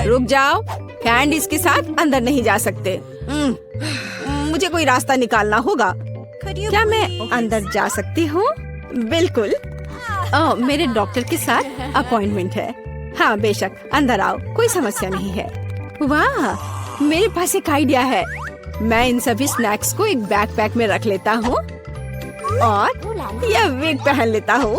रुक जाओ, कैंडीज के साथ अंदर नहीं जा सकते। मुझे कोई रास्ता निकालना होगा। क्या मैं अंदर जा सकती हूँ? बिल्कुल। मेरे डॉक्टर के साथ अपॉइंटमेंट है। हाँ बेशक, अंदर आओ, कोई समस्या नहीं है। वाह, मेरे पास एक आइडिया है। मैं इन सभी स्नैक्स को एक बैकपैक में रख लेता हूँ और यह विग पहन लेता हूँ।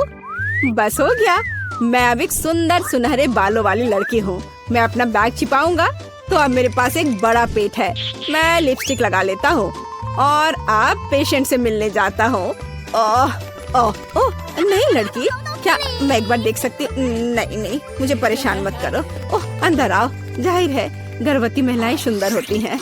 बस हो गया, मैं अब एक सुंदर सुनहरे बालों वाली लड़की हूँ। मैं अपना बैग छिपाऊंगा तो अब मेरे पास एक बड़ा पेट है। मैं लिपस्टिक लगा लेता हूँ और अब पेशेंट से मिलने जाता हूँ। ओह ओह ओह, नहीं लड़की, क्या मैं एक बार देख सकती? नहीं नहीं, मुझे परेशान मत करो। ओह, अंदर आओ। जाहिर है गर्भवती महिलाएं सुंदर होती हैं।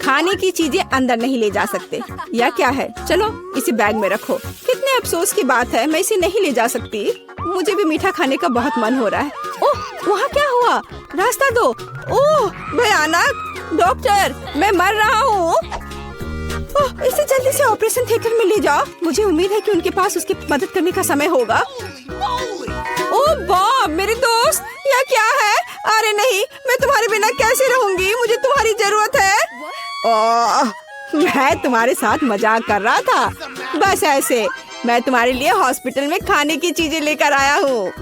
खाने की चीजें अंदर नहीं ले जा सकते। या क्या है? चलो इसे बैग में रखो। कितने अफसोस की बात है, मैं इसे नहीं ले जा सकती। मुझे भी मीठा खाने का बहुत मन हो रहा है। ओह, वहाँ क्या हुआ? रास्ता दो। ओह भयानक! डॉक्टर, मैं मर रहा हूँ। ओह, इसे जल्दी से ऑपरेशन थिएटर में ले जाओ। मुझे उम्मीद है कि उनके पास उसकी मदद करने का समय होगा। ओह बॉब, मेरे दोस्त, यह क्या है? अरे नहीं, मैं तुम्हारे बिना कैसे रहूंगी? मुझे तुम्हारी जरूरत है। ओह, मैं तुम्हारे साथ मजाक कर रहा था। बस ऐसे, मैं तुम्हारे लिए हॉस्पिटल में खाने की चीजें लेकर आया हूँ।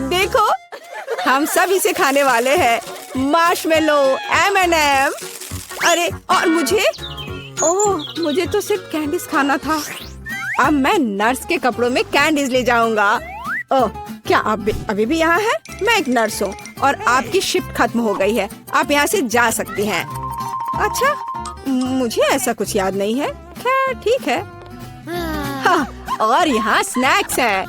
देखो, हम सब इसे खाने वाले हैं। Marshmallow, M&M। अरे और मुझे? ओह, मुझे तो सिर्फ कैंडीज खाना था। अब मैं नर्स के कपड़ों में कैंडीज ले जाऊंगा। ओह, क्या आप अभी भी यहाँ हैं? मैं एक नर्स हूँ और आपकी शिफ्ट खत्म हो गई है। आप यहाँ से जा सकती हैं। अच्छा, मुझे ऐसा कुछ याद नहीं है। खैर ठीक है। हाँ, और यहाँ स्नैक्स हैं।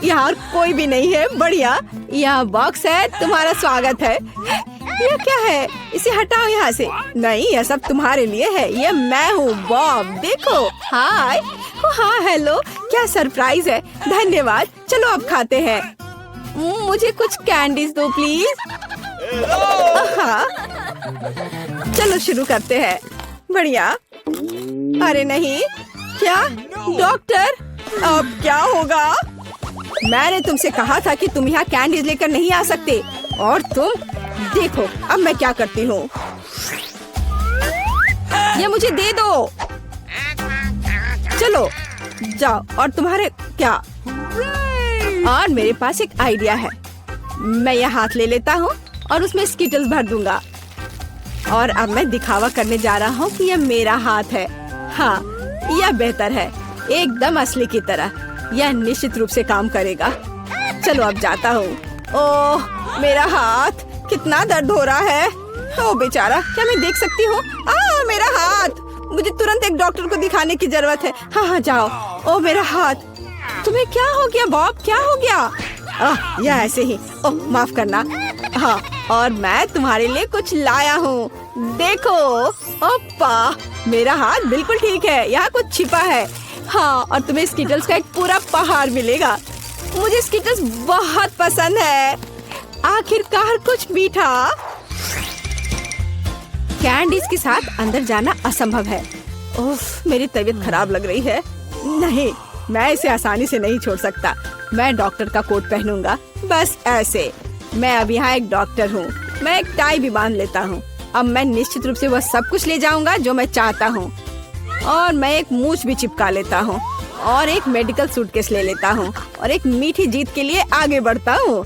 यहाँ और कोई भी नहीं है। बढ़िया, यहाँ बॉक्स है। तुम्हारा स्वागत है। यह क्या है? इसे हटाओ यहाँ से। नहीं, यह सब तुम्हारे लिए है। ये मैं हूँ बॉब। देखो, हाय। हाँ हेलो, क्या सरप्राइज है। धन्यवाद। चलो अब खाते हैं। मुझे कुछ कैंडीज दो प्लीज। हाँ, चलो शुरू करते हैं। बढ़िया। अरे नहीं, क्या डॉक्टर, अब क्या होगा? मैंने तुमसे कहा था कि तुम यहाँ कैंडीज लेकर नहीं आ सकते, और तुम देखो अब मैं क्या करती हूँ। ये मुझे दे दो। चलो जाओ। और तुम्हारे क्या? और मेरे पास एक आइडिया है। मैं यह हाथ ले लेता हूँ और उसमें स्किटल्स भर दूंगा। और अब मैं दिखावा करने जा रहा हूँ कि यह मेरा हाथ है। हाँ, यह बेहतर है, एकदम असली की तरह। यह निश्चित रूप से काम करेगा। चलो अब जाता हूँ। ओह, मेरा हाथ, कितना दर्द हो रहा है। ओह बेचारा, क्या मैं देख सकती हूँ? मेरा हाथ। मुझे तुरंत एक डॉक्टर को दिखाने की जरूरत है। हाँ हाँ जाओ। ओह मेरा हाथ। तुम्हें क्या हो गया बॉब? क्या हो गया? यह ऐसे ही। ओह माफ करना। हाँ, और मैं तुम्हारे लिए कुछ लाया हूँ। देखो। ओप्पा, मेरा हाथ बिल्कुल ठीक है। यहाँ कुछ छिपा है। हाँ, और तुम्हें स्किटल्स का एक पूरा पहाड़ मिलेगा। मुझे स्किटल्स बहुत पसंद है। आखिरकार कुछ मीठा। कैंडीज के साथ अंदर जाना असंभव है। उफ, मेरी तबीयत खराब लग रही है। नहीं, मैं इसे आसानी से नहीं छोड़ सकता। मैं डॉक्टर का कोट पहनूंगा। बस ऐसे। मैं अब यहाँ एक डॉक्टर हूँ। मैं एक टाई भी बांध लेता हूँ। अब मैं निश्चित रूप से वह सब कुछ ले जाऊंगा जो मैं चाहता हूँ। और मैं एक मूछ भी चिपका लेता हूँ और एक मेडिकल सूटकेस ले लेता हूँ और एक मीठी जीत के लिए आगे बढ़ता हूँ।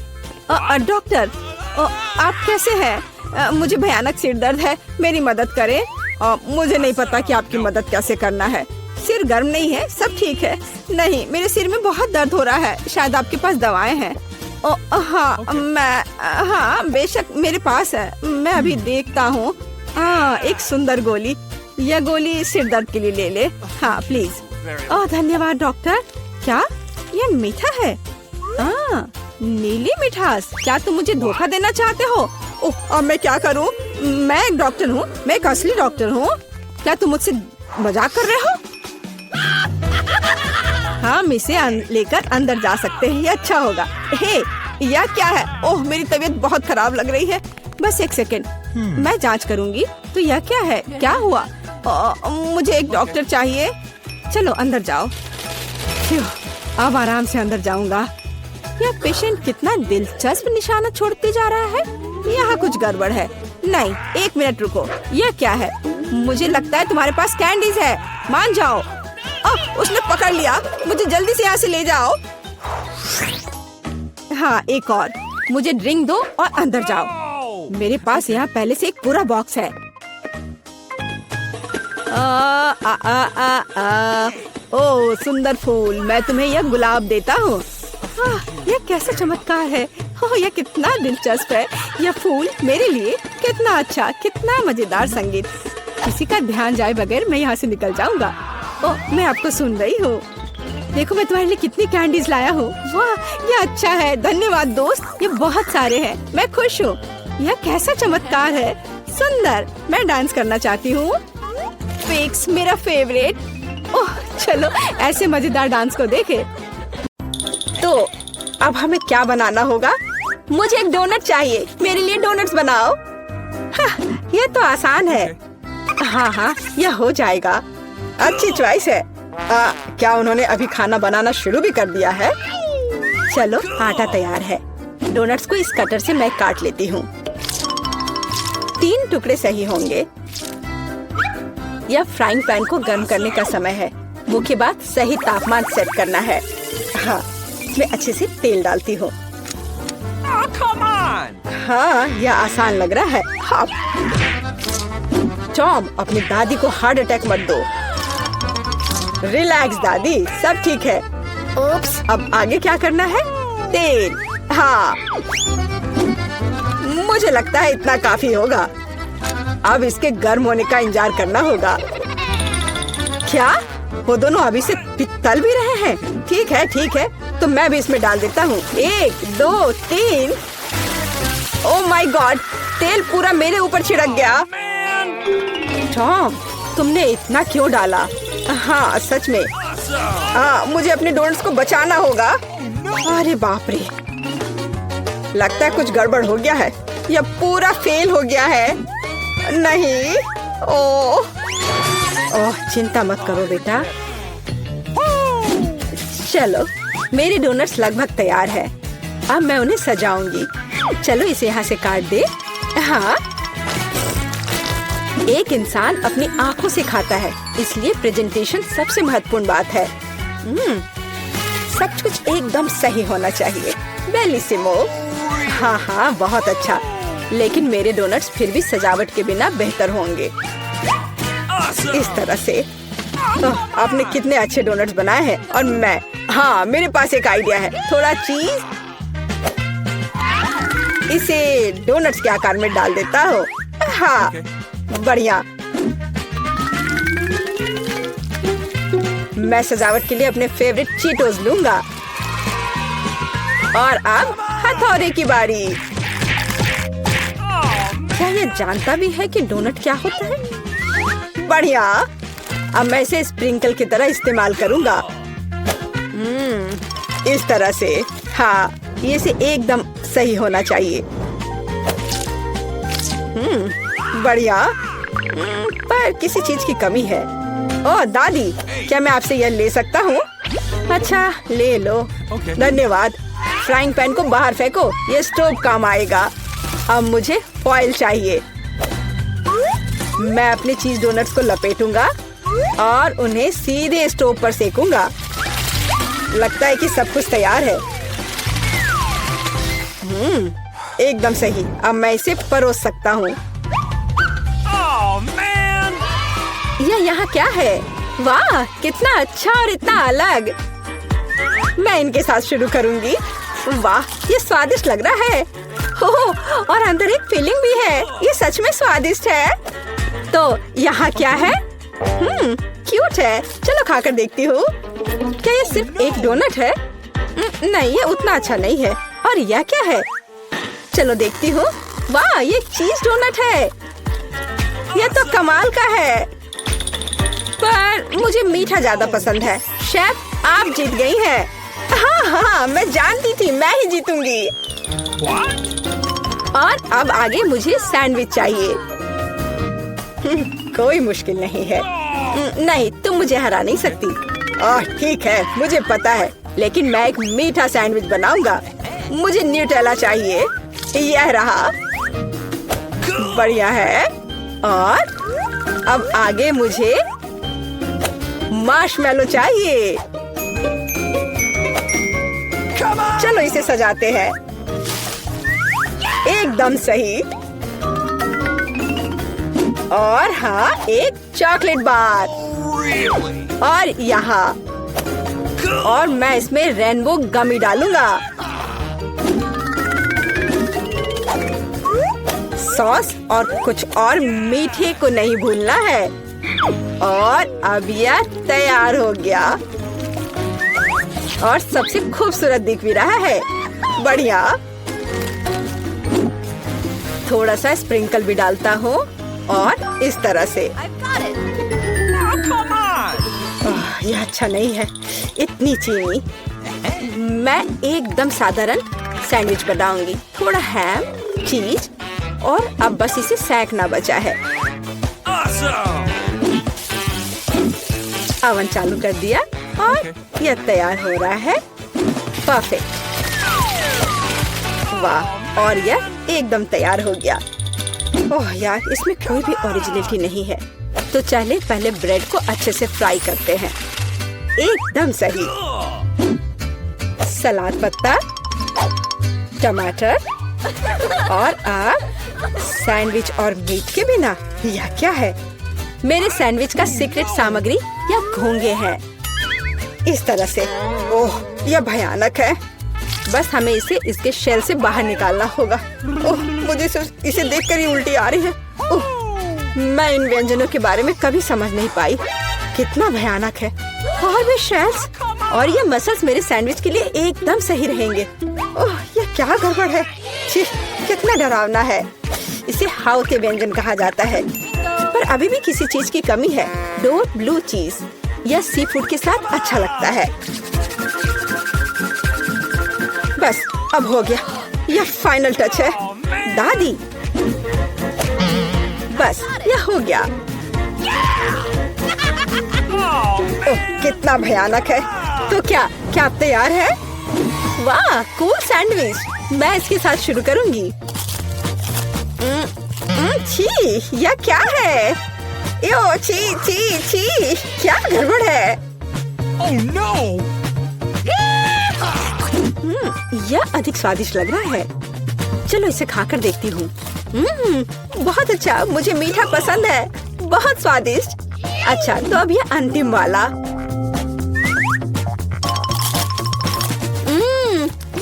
डॉक्टर, आप कैसे हैं? मुझे भयानक सिर दर्द है, मेरी मदद करें। मुझे नहीं पता कि आपकी मदद कैसे करना है। सिर गर्म नहीं है, सब ठीक है। नहीं, मेरे सिर में बहुत दर्द हो रहा है। शायद आपके पास दवाएं हैं? हाँ बेशक मेरे पास है। मैं अभी देखता हूँ। एक सुंदर गोली। यह गोली सिर दर्द के लिए ले ले। हाँ प्लीज। धन्यवाद डॉक्टर। क्या यह मीठा है? नीली मिठास। क्या तुम मुझे धोखा देना चाहते हो? अब मैं क्या करूं? मैं एक डॉक्टर हूं, मैं एक असली डॉक्टर हूं। क्या तुम मुझसे मजाक कर रहे हो? हम इसे लेकर अंदर जा सकते हैं, ये अच्छा होगा। हे, यह क्या है? ओह मेरी तबीयत बहुत खराब लग रही है। बस एक सेकंड, मैं जांच करूंगी। तो यह क्या है? क्या हुआ? मुझे एक डॉक्टर चाहिए। चलो अंदर जाओ। अब आराम से अंदर जाऊंगा। यह पेशेंट कितना दिलचस्प निशाना छोड़ते जा रहा है। यहाँ कुछ गड़बड़ है। नहीं, एक मिनट रुको, यह क्या है? मुझे लगता है तुम्हारे पास कैंडीज है। मान जाओ। उसने पकड़ लिया, मुझे जल्दी से यहाँ से ले जाओ। हाँ, एक और। मुझे ड्रिंक दो और अंदर जाओ। मेरे पास यहाँ पहले से एक पूरा बॉक्स है। ओह सुंदर फूल, मैं तुम्हें यह गुलाब देता हूँ। यह कैसा चमत्कार है। ओह यह कितना दिलचस्प है। यह फूल मेरे लिए कितना अच्छा, कितना मजेदार संगीत। किसी का ध्यान जाए बगैर मैं यहाँ से निकल जाऊंगा। ओह मैं आपको सुन रही हूँ। देखो मैं तुम्हारे लिए कितनी कैंडीज लाया हूँ। वाह यह अच्छा है, धन्यवाद दोस्त। ये बहुत सारे हैं, मैं खुश हूँ। यह कैसा चमत्कार है, सुंदर। मैं डांस करना चाहती हूँ। फिक्स मेरा फेवरेट। ओह चलो ऐसे मजेदार डांस को देखे। तो अब हमें क्या बनाना होगा? मुझे एक डोनट चाहिए। मेरे लिए डोनट्स बनाओ। यह तो आसान है। हाँ यह हो जाएगा। अच्छी चॉइस है। क्या उन्होंने अभी खाना बनाना शुरू भी कर दिया है? चलो आटा तैयार है। डोनट्स को इस कटर से मैं काट लेती हूँ। 3 टुकड़े सही होंगे। यह फ्राइंग पैन को गर्म करने का समय है। मुख्य बात सही तापमान सेट करना है। हाँ मैं अच्छे से तेल डालती हूँ। हाँ यह आसान लग रहा है। हाँ। टॉम अपनी दादी को हार्ट अटैक मत दो। रिलैक्स दादी, सब ठीक है। ओप्स, अब आगे क्या करना है? तेल। हाँ मुझे लगता है इतना काफी होगा। अब इसके गर्म होने का इंतजार करना होगा। क्या वो दोनों अभी से तल भी रहे हैं? ठीक है तो मैं भी इसमें डाल देता हूँ। 1 2 3। ओह माय गॉड, तेल पूरा मेरे ऊपर छिड़क गया। टॉम तुमने इतना क्यों डाला? हाँ सच में। मुझे अपने डोनट्स को बचाना होगा। अरे बाप रे, लगता है कुछ गड़बड़ हो गया है। यह पूरा फेल हो गया है। नहीं। ओह चिंता मत करो बेटा। चलो मेरे डोनट्स लगभग तैयार है। अब मैं उन्हें सजाऊंगी। चलो इसे यहाँ से काट दे। हाँ एक इंसान अपनी आंखों से खाता है, इसलिए प्रेजेंटेशन सबसे महत्वपूर्ण बात है। सब कुछ एकदम सही होना चाहिए। बेलिसिमो। हाँ बहुत अच्छा। लेकिन मेरे डोनट्स फिर भी सजावट के बिना बेहतर होंगे। इस तरह से। आपने कितने अच्छे डोनट्स बनाए हैं। और मैं, हाँ मेरे पास एक आइडिया है। थोड़ा चीज इसे डोनट्स के आकार में डाल देता हूँ। हाँ बढ़िया। मैं सजावट के लिए अपने फेवरेट चीटोस लूंगा। और अब हथौड़े की बारी। क्या ये जानता भी है कि डोनट क्या होता है? बढ़िया। अब मैं इसे स्प्रिंकल की तरह इस्तेमाल करूंगा। इस तरह से। हाँ ये से एकदम सही होना चाहिए। बढ़िया। पर किसी चीज की कमी है। ओह दादी, क्या मैं आपसे यह ले सकता हूँ? अच्छा ले लो। धन्यवाद। फ्राइंग पैन को बाहर फेंको, ये स्टोव काम आएगा। अब मुझे फॉइल चाहिए। मैं अपने चीज डोनट्स को लपेटूंगा और उन्हें सीधे स्टोव पर सेकूंगा। लगता है कि सब कुछ तैयार है। एकदम सही। अब मैं इसे परोस सकता हूँ। यह यहाँ क्या है? वाह कितना अच्छा और इतना अलग। मैं इनके साथ शुरू करूंगी। वाह ये स्वादिष्ट लग रहा है। और अंदर एक फिलिंग भी है। ये सच में स्वादिष्ट है। तो यहाँ क्या है? क्यूट है। चलो खाकर देखती हूँ। क्या ये सिर्फ एक डोनट है? नहीं ये उतना अच्छा नहीं है। और यह क्या है? चलो देखती हूँ। वाह ये चीज डोनट है। यह तो कमाल का है। पर मुझे मीठा ज्यादा पसंद है। शेफ आप जीत गई हैं। हाँ मैं जानती थी मैं ही जीतूंगी। और अब आगे मुझे सैंडविच चाहिए। कोई मुश्किल नहीं है। नहीं तुम मुझे हरा नहीं सकती। ठीक है मुझे पता है, लेकिन मैं एक मीठा सैंडविच बनाऊंगा। मुझे न्यूटेला चाहिए। यह रहा। बढ़िया है। और अब आगे मुझे मार्शमेलो चाहिए। चलो इसे सजाते हैं। एकदम सही। और हाँ, एक चॉकलेट बार। और यहाँ, और मैं इसमें रेनबो गमी डालूंगा। सॉस और कुछ और मीठे को नहीं भूलना है। और अब यह तैयार हो गया और सबसे खूबसूरत दिख भी रहा है। बढ़िया। थोड़ा सा स्प्रिंकल भी डालता हूँ और इस तरह से। यह अच्छा नहीं है, इतनी चीनी। मैं एकदम साधारण सैंडविच बनाऊंगी। थोड़ा हैम, चीज और अब बस इसे सेंकना बचा है। ओवन चालू कर दिया और यह तैयार हो रहा है। परफेक्ट। वाह, और यह एकदम तैयार हो गया। ओह यार, इसमें कोई भी ओरिजिनलिटी नहीं है। तो चले पहले ब्रेड को अच्छे से फ्राई करते हैं। एकदम सही। सलाद पत्ता, टमाटर और अब सैंडविच और मीट के बिना यह क्या है? मेरे सैंडविच का सीक्रेट सामग्री या घोंगे हैं। इस तरह से। ओह, यह भयानक है। बस हमें इसे इसके शेल से बाहर निकालना होगा। ओह, मुझे इसे देखकर ही उल्टी आ रही है। ओह, मैं इन व्यंजनों के बारे में कभी समझ नहीं पाई। कितना भयानक है। और भी शेल्स और ये मसल्स मेरे सैंडविच के लिए एकदम सही रहेंगे। ओह, यह क्या गड़बड़ है। छी, कितना डरावना है। इसे हाउ के व्यंजन कहा जाता है। पर अभी भी किसी चीज की कमी है। डोर ब्लू चीज। यह सी फूड के साथ अच्छा लगता है। बस अब हो गया। यह फाइनल टच है। दादी, बस यह हो गया। ओह, कितना भयानक है। तो क्या आप तैयार है? वाह, कूल सैंडविच। मैं इसके साथ शुरू करूंगी। छी, यह क्या है? यो, छी छी छी, क्या गड़बड़ है? Oh no! यह अधिक स्वादिष्ट लग रहा है। चलो इसे खाकर देखती हूँ। बहुत अच्छा, मुझे मीठा पसंद है। बहुत स्वादिष्ट। अच्छा, तो अब यह अंतिम वाला।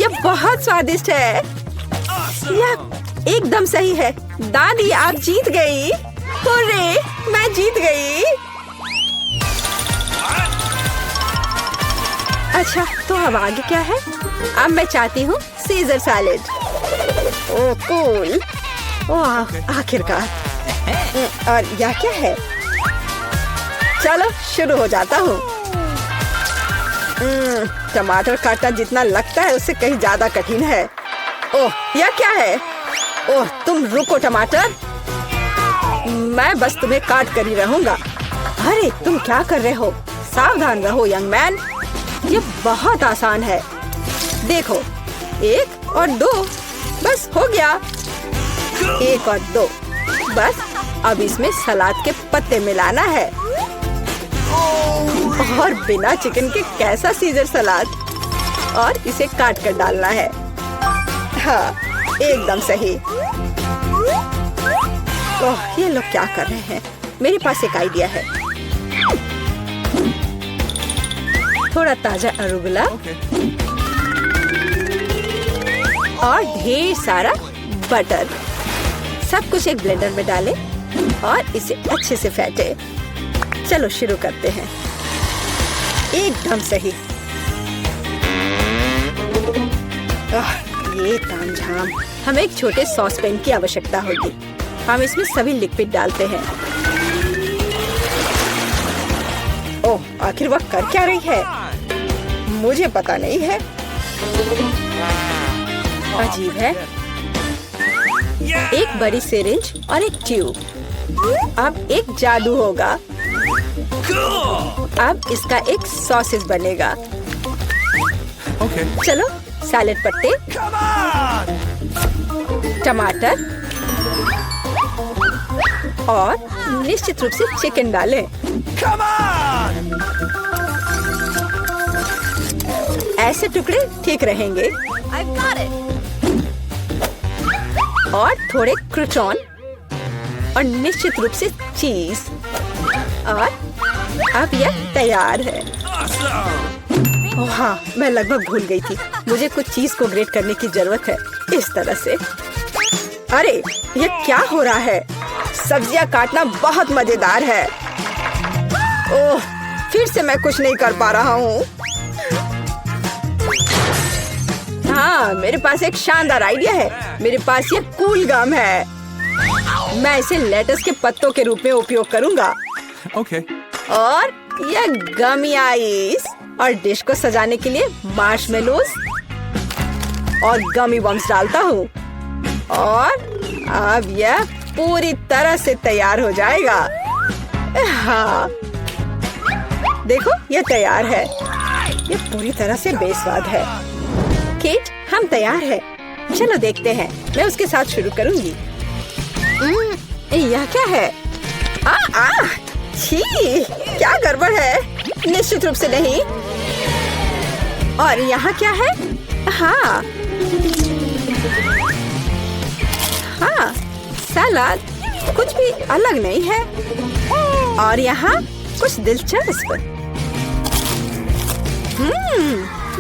यह बहुत स्वादिष्ट है। यह एकदम सही है। दादी, आप जीत गई। हुर्रे, मैं जीत गई। अच्छा, तो अब आगे क्या है? अब मैं चाहती हूँ सीजर सैलेड। ओह कूल। ओह, आखिरकार। और यह क्या है? चलो शुरू हो जाता हूँ। टमाटर काटना जितना लगता है उससे कहीं ज्यादा कठिन है। ओह, यह क्या है? ओह, तुम रुको टमाटर। मैं बस तुम्हें काट कर ही रहूंगा। अरे, तुम क्या कर रहे हो? सावधान रहो यंग मैन। ये बहुत आसान है। देखो, 1 और 2, बस हो गया। 1 और 2, बस अब इसमें सलाद के पत्ते मिलाना है। और बिना चिकन के कैसा सीजर सलाद। और इसे काट कर डालना है। हाँ, एकदम सही। ओह, ये लोग क्या कर रहे हैं? मेरे पास एक आइडिया है। थोड़ा ताजा अरुगुला और ढेर सारा बटर। सब कुछ एक ब्लेंडर में डालें और इसे अच्छे से फेंटे। चलो शुरू करते हैं। एकदम सही। ये तामझाम। हमें एक छोटे सॉस पैन की आवश्यकता होगी। हम इसमें सभी लिक्विड डालते हैं। ओह, आखिर वह कर क्या रही है? मुझे पता नहीं है। अजीब है। एक बड़ी सिरिंज और एक ट्यूब। अब एक जादू होगा। अब इसका एक सॉसेज बनेगा। चलो, सैलेड पत्ते, टमाटर और निश्चित रूप से चिकन डालें। ऐसे टुकड़े ठीक रहेंगे। और थोड़े क्रूटॉन और निश्चित रूप से चीज। और अब यह तैयार है। ओह हाँ, मैं लगभग भूल गई थी। मुझे कुछ चीज को ग्रेट करने की जरूरत है। इस तरह से। अरे ये क्या हो रहा है? सब्जियां काटना बहुत मजेदार है। ओह, फिर से मैं कुछ नहीं कर पा रहा हूँ। हाँ, मेरे पास एक शानदार आइडिया है। मेरे पास ये कूल गम है। मैं इसे लेटस के पत्तों के रूप में उपयोग करूंगा। Okay. और यह गमी आइस और डिश को सजाने के लिए मार्शमेलोज और गमी बम्स डालता हूँ। और अब यह पूरी तरह से तैयार हो जाएगा। हाँ, देखो यह तैयार है। यह पूरी तरह से बेस्वाद है। केट, हम तैयार हैं। चलो देखते हैं। मैं उसके साथ शुरू करूंगी। यह क्या है? छी, क्या गड़बड़ है? निश्चित रूप से नहीं। और यहाँ क्या है? हाँ, सलाद कुछ भी अलग नहीं है। और यहाँ कुछ दिलचस्प।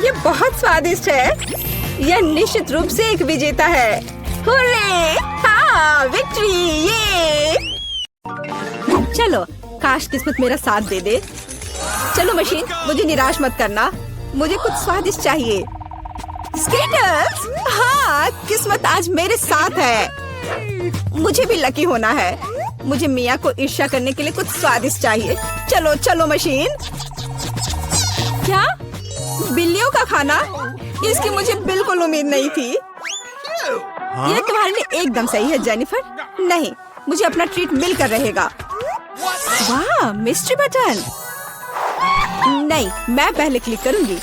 ये बहुत स्वादिष्ट है। यह निश्चित रूप से एक विजेता है। हुर्रे! हाँ, विक्ट्री! ये! चलो, काश किस्मत मेरा साथ दे दे। चलो मशीन, मुझे निराश मत करना। मुझे कुछ स्वादिष्ट चाहिए। स्केटर्स! हाँ, किस्मत आज मेरे साथ है। मुझे भी लकी होना है। मुझे मिया को ईर्ष्या करने के लिए कुछ स्वादिष्ट चाहिए। चलो चलो मशीन। क्या? बिल्लियों का खाना? इसकी मुझे बिल्कुल उम्मीद नहीं थी। यह तुम्हारे लिए एकदम सही है जेनिफर। नहीं, मुझे अपना ट्रीट मिलकर रहेगा। वाह, मिस्ट्री बटन। नहीं, मैं पहले क्लिक करूंगी।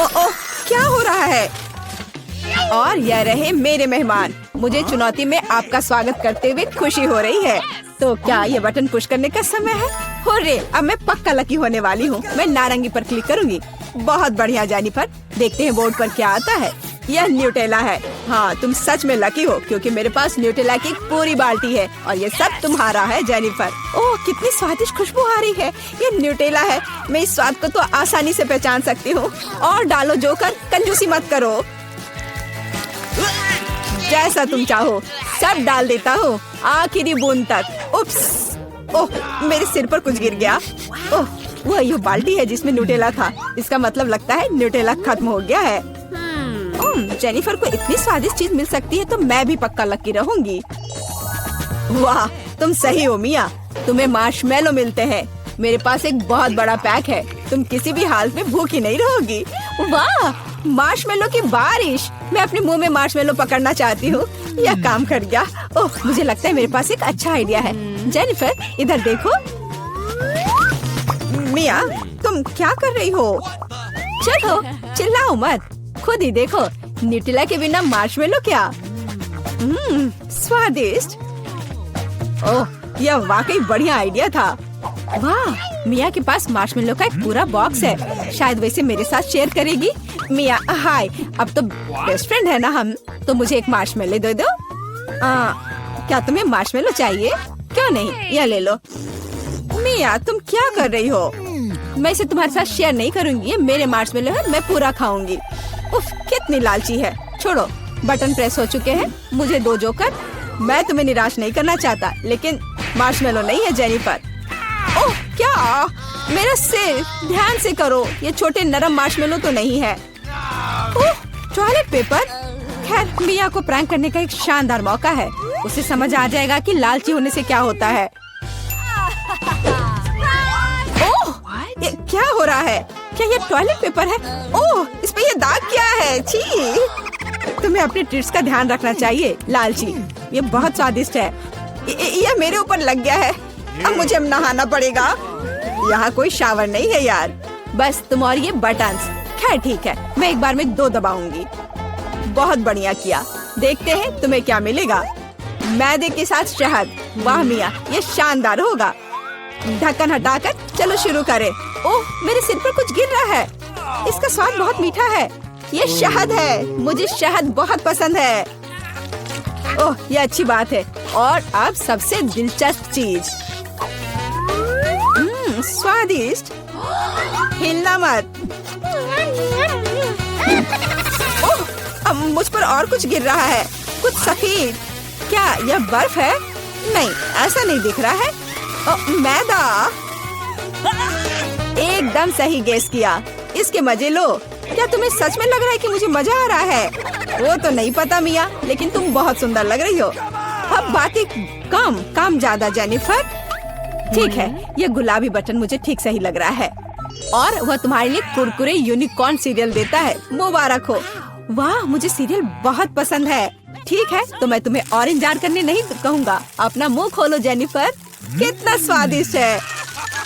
ओह, क्या हो रहा है? और यह रहे मेरे मेहमान। मुझे चुनौती में आपका स्वागत करते हुए खुशी हो रही है। तो क्या ये बटन पुश करने का समय है? हुर्रे, अब मैं पक्का लकी होने वाली हूँ। मैं नारंगी पर क्लिक करूंगी। बहुत बढ़िया जेनिफर। देखते हैं बोर्ड पर क्या आता है। यह न्यूटेला है। हाँ, तुम सच में लकी हो क्योंकि मेरे पास न्यूटेला की एक पूरी बाल्टी है और ये सब तुम्हारा है जेनिफर। ओह, कितनी स्वादिष्ट खुशबू आ रही है। ये न्यूटेला है। मैं इस स्वाद को तो आसानी से पहचान सकती हूँ। और डालो जोकर, कंजूसी मत करो। जैसा तुम चाहो सब डाल देता हूँ, आखिरी बूंद तक। उप्स! ओह, मेरे सिर पर कुछ गिर गया। ओह, वह ये बाल्टी है जिसमें न्यूटेला था। इसका मतलब लगता है न्यूटेला खत्म हो गया है। जेनिफर को इतनी स्वादिष्ट चीज मिल सकती है तो मैं भी पक्का लकी रहूंगी। वाह, तुम सही हो मिया। तुम्हें मार्शमेलो मिलते हैं। मेरे पास एक बहुत बड़ा पैक है। तुम किसी भी हालत में भूखी नहीं रहोगी। वाह, मार्शमेलो की बारिश। मैं अपने मुंह में मार्शमेलो पकड़ना चाहती हूँ। यह काम कर गया। ओह, मुझे लगता है मेरे पास एक अच्छा आइडिया है। जेनिफर, इधर देखो। मिया, तुम क्या कर रही हो? चलो, चिल्लाओ मत। खुद ही देखो, न्यूटेला के बिना मार्शमेलो क्या? स्वादिष्ट। ओह, यह वाकई बढ़िया आइडिया था। वाह, मिया के पास मार्शमेलो का एक पूरा बॉक्स है। शायद वैसे मेरे साथ शेयर करेगी। मिया, हाय। अब तो बेस्ट फ्रेंड है ना हम। तो मुझे एक मार्शमेलो दे दो। क्या तुम्हें मार्शमेलो चाहिए? क्यों नहीं, यह ले लो। मिया, तुम क्या कर रही हो? मैं इसे तुम्हारे साथ शेयर नहीं करूंगी। ये मेरे मार्शमेलो है, मैं पूरा खाऊंगी। उफ, कितनी लालची है। छोड़ो, बटन प्रेस हो चुके हैं। मुझे दो जोकर। मैं तुम्हें निराश नहीं करना चाहता, लेकिन मार्शमेलो नहीं है जेनिफर। ओह, क्या? मेरा सिर, ध्यान से करो। ये छोटे नरम मार्शमेलो तो नहीं है। ओह, टॉयलेट पेपर। खैर, मिया को प्रैंक करने का एक शानदार मौका है। उसे समझ आ जाएगा कि लालची होने से क्या होता है। ओह, ये क्या हो रहा है? क्या ये टॉयलेट पेपर है? ओह, इस पे ये दाग क्या है? छी! तुम्हें अपने ट्रीट्स का ध्यान रखना चाहिए, लालची। ये बहुत स्वादिष्ट है। ये मेरे ऊपर लग गया है। अब मुझे नहाना पड़ेगा। यहाँ कोई शावर नहीं है यार। बस तुम और ये बटन्स। खैर ठीक है, मैं एक बार में 2 दबाऊंगी। बहुत बढ़िया किया। देखते हैं तुम्हें क्या मिलेगा। मैदे के साथ शहद। वाह मिया, ये शानदार होगा। ढक्कन हटाकर चलो शुरू करें। ओह, मेरे सिर पर कुछ गिर रहा है। इसका स्वाद बहुत मीठा है। ये शहद है, मुझे शहद बहुत पसंद है। ओह, ये अच्छी बात है। और अब सबसे दिलचस्प चीज, स्वादिष्ट। हिलना मत। ओह, अब मुझ पर और कुछ गिर रहा है, कुछ सफेद। क्या यह बर्फ है? नहीं, ऐसा नहीं दिख रहा है। मैदा। एकदम सही गेस किया। इसके मजे लो। क्या तुम्हें सच में लग रहा है कि मुझे मजा आ रहा है? वो तो नहीं पता मिया, लेकिन तुम बहुत सुंदर लग रही हो। अब बातें कम, काम ज्यादा जेनिफर। ठीक है, ये गुलाबी बटन मुझे ठीक सही लग रहा है। और वह तुम्हारे लिए कुरकुरे यूनिकॉर्न सीरियल देता है। मुबारक हो। वाह, मुझे सीरियल बहुत पसंद है। ठीक है, तो मैं तुम्हें और इंतजार करने नहीं कहूँगा। अपना मुंह खोलो जेनिफर। कितना स्वादिष्ट है।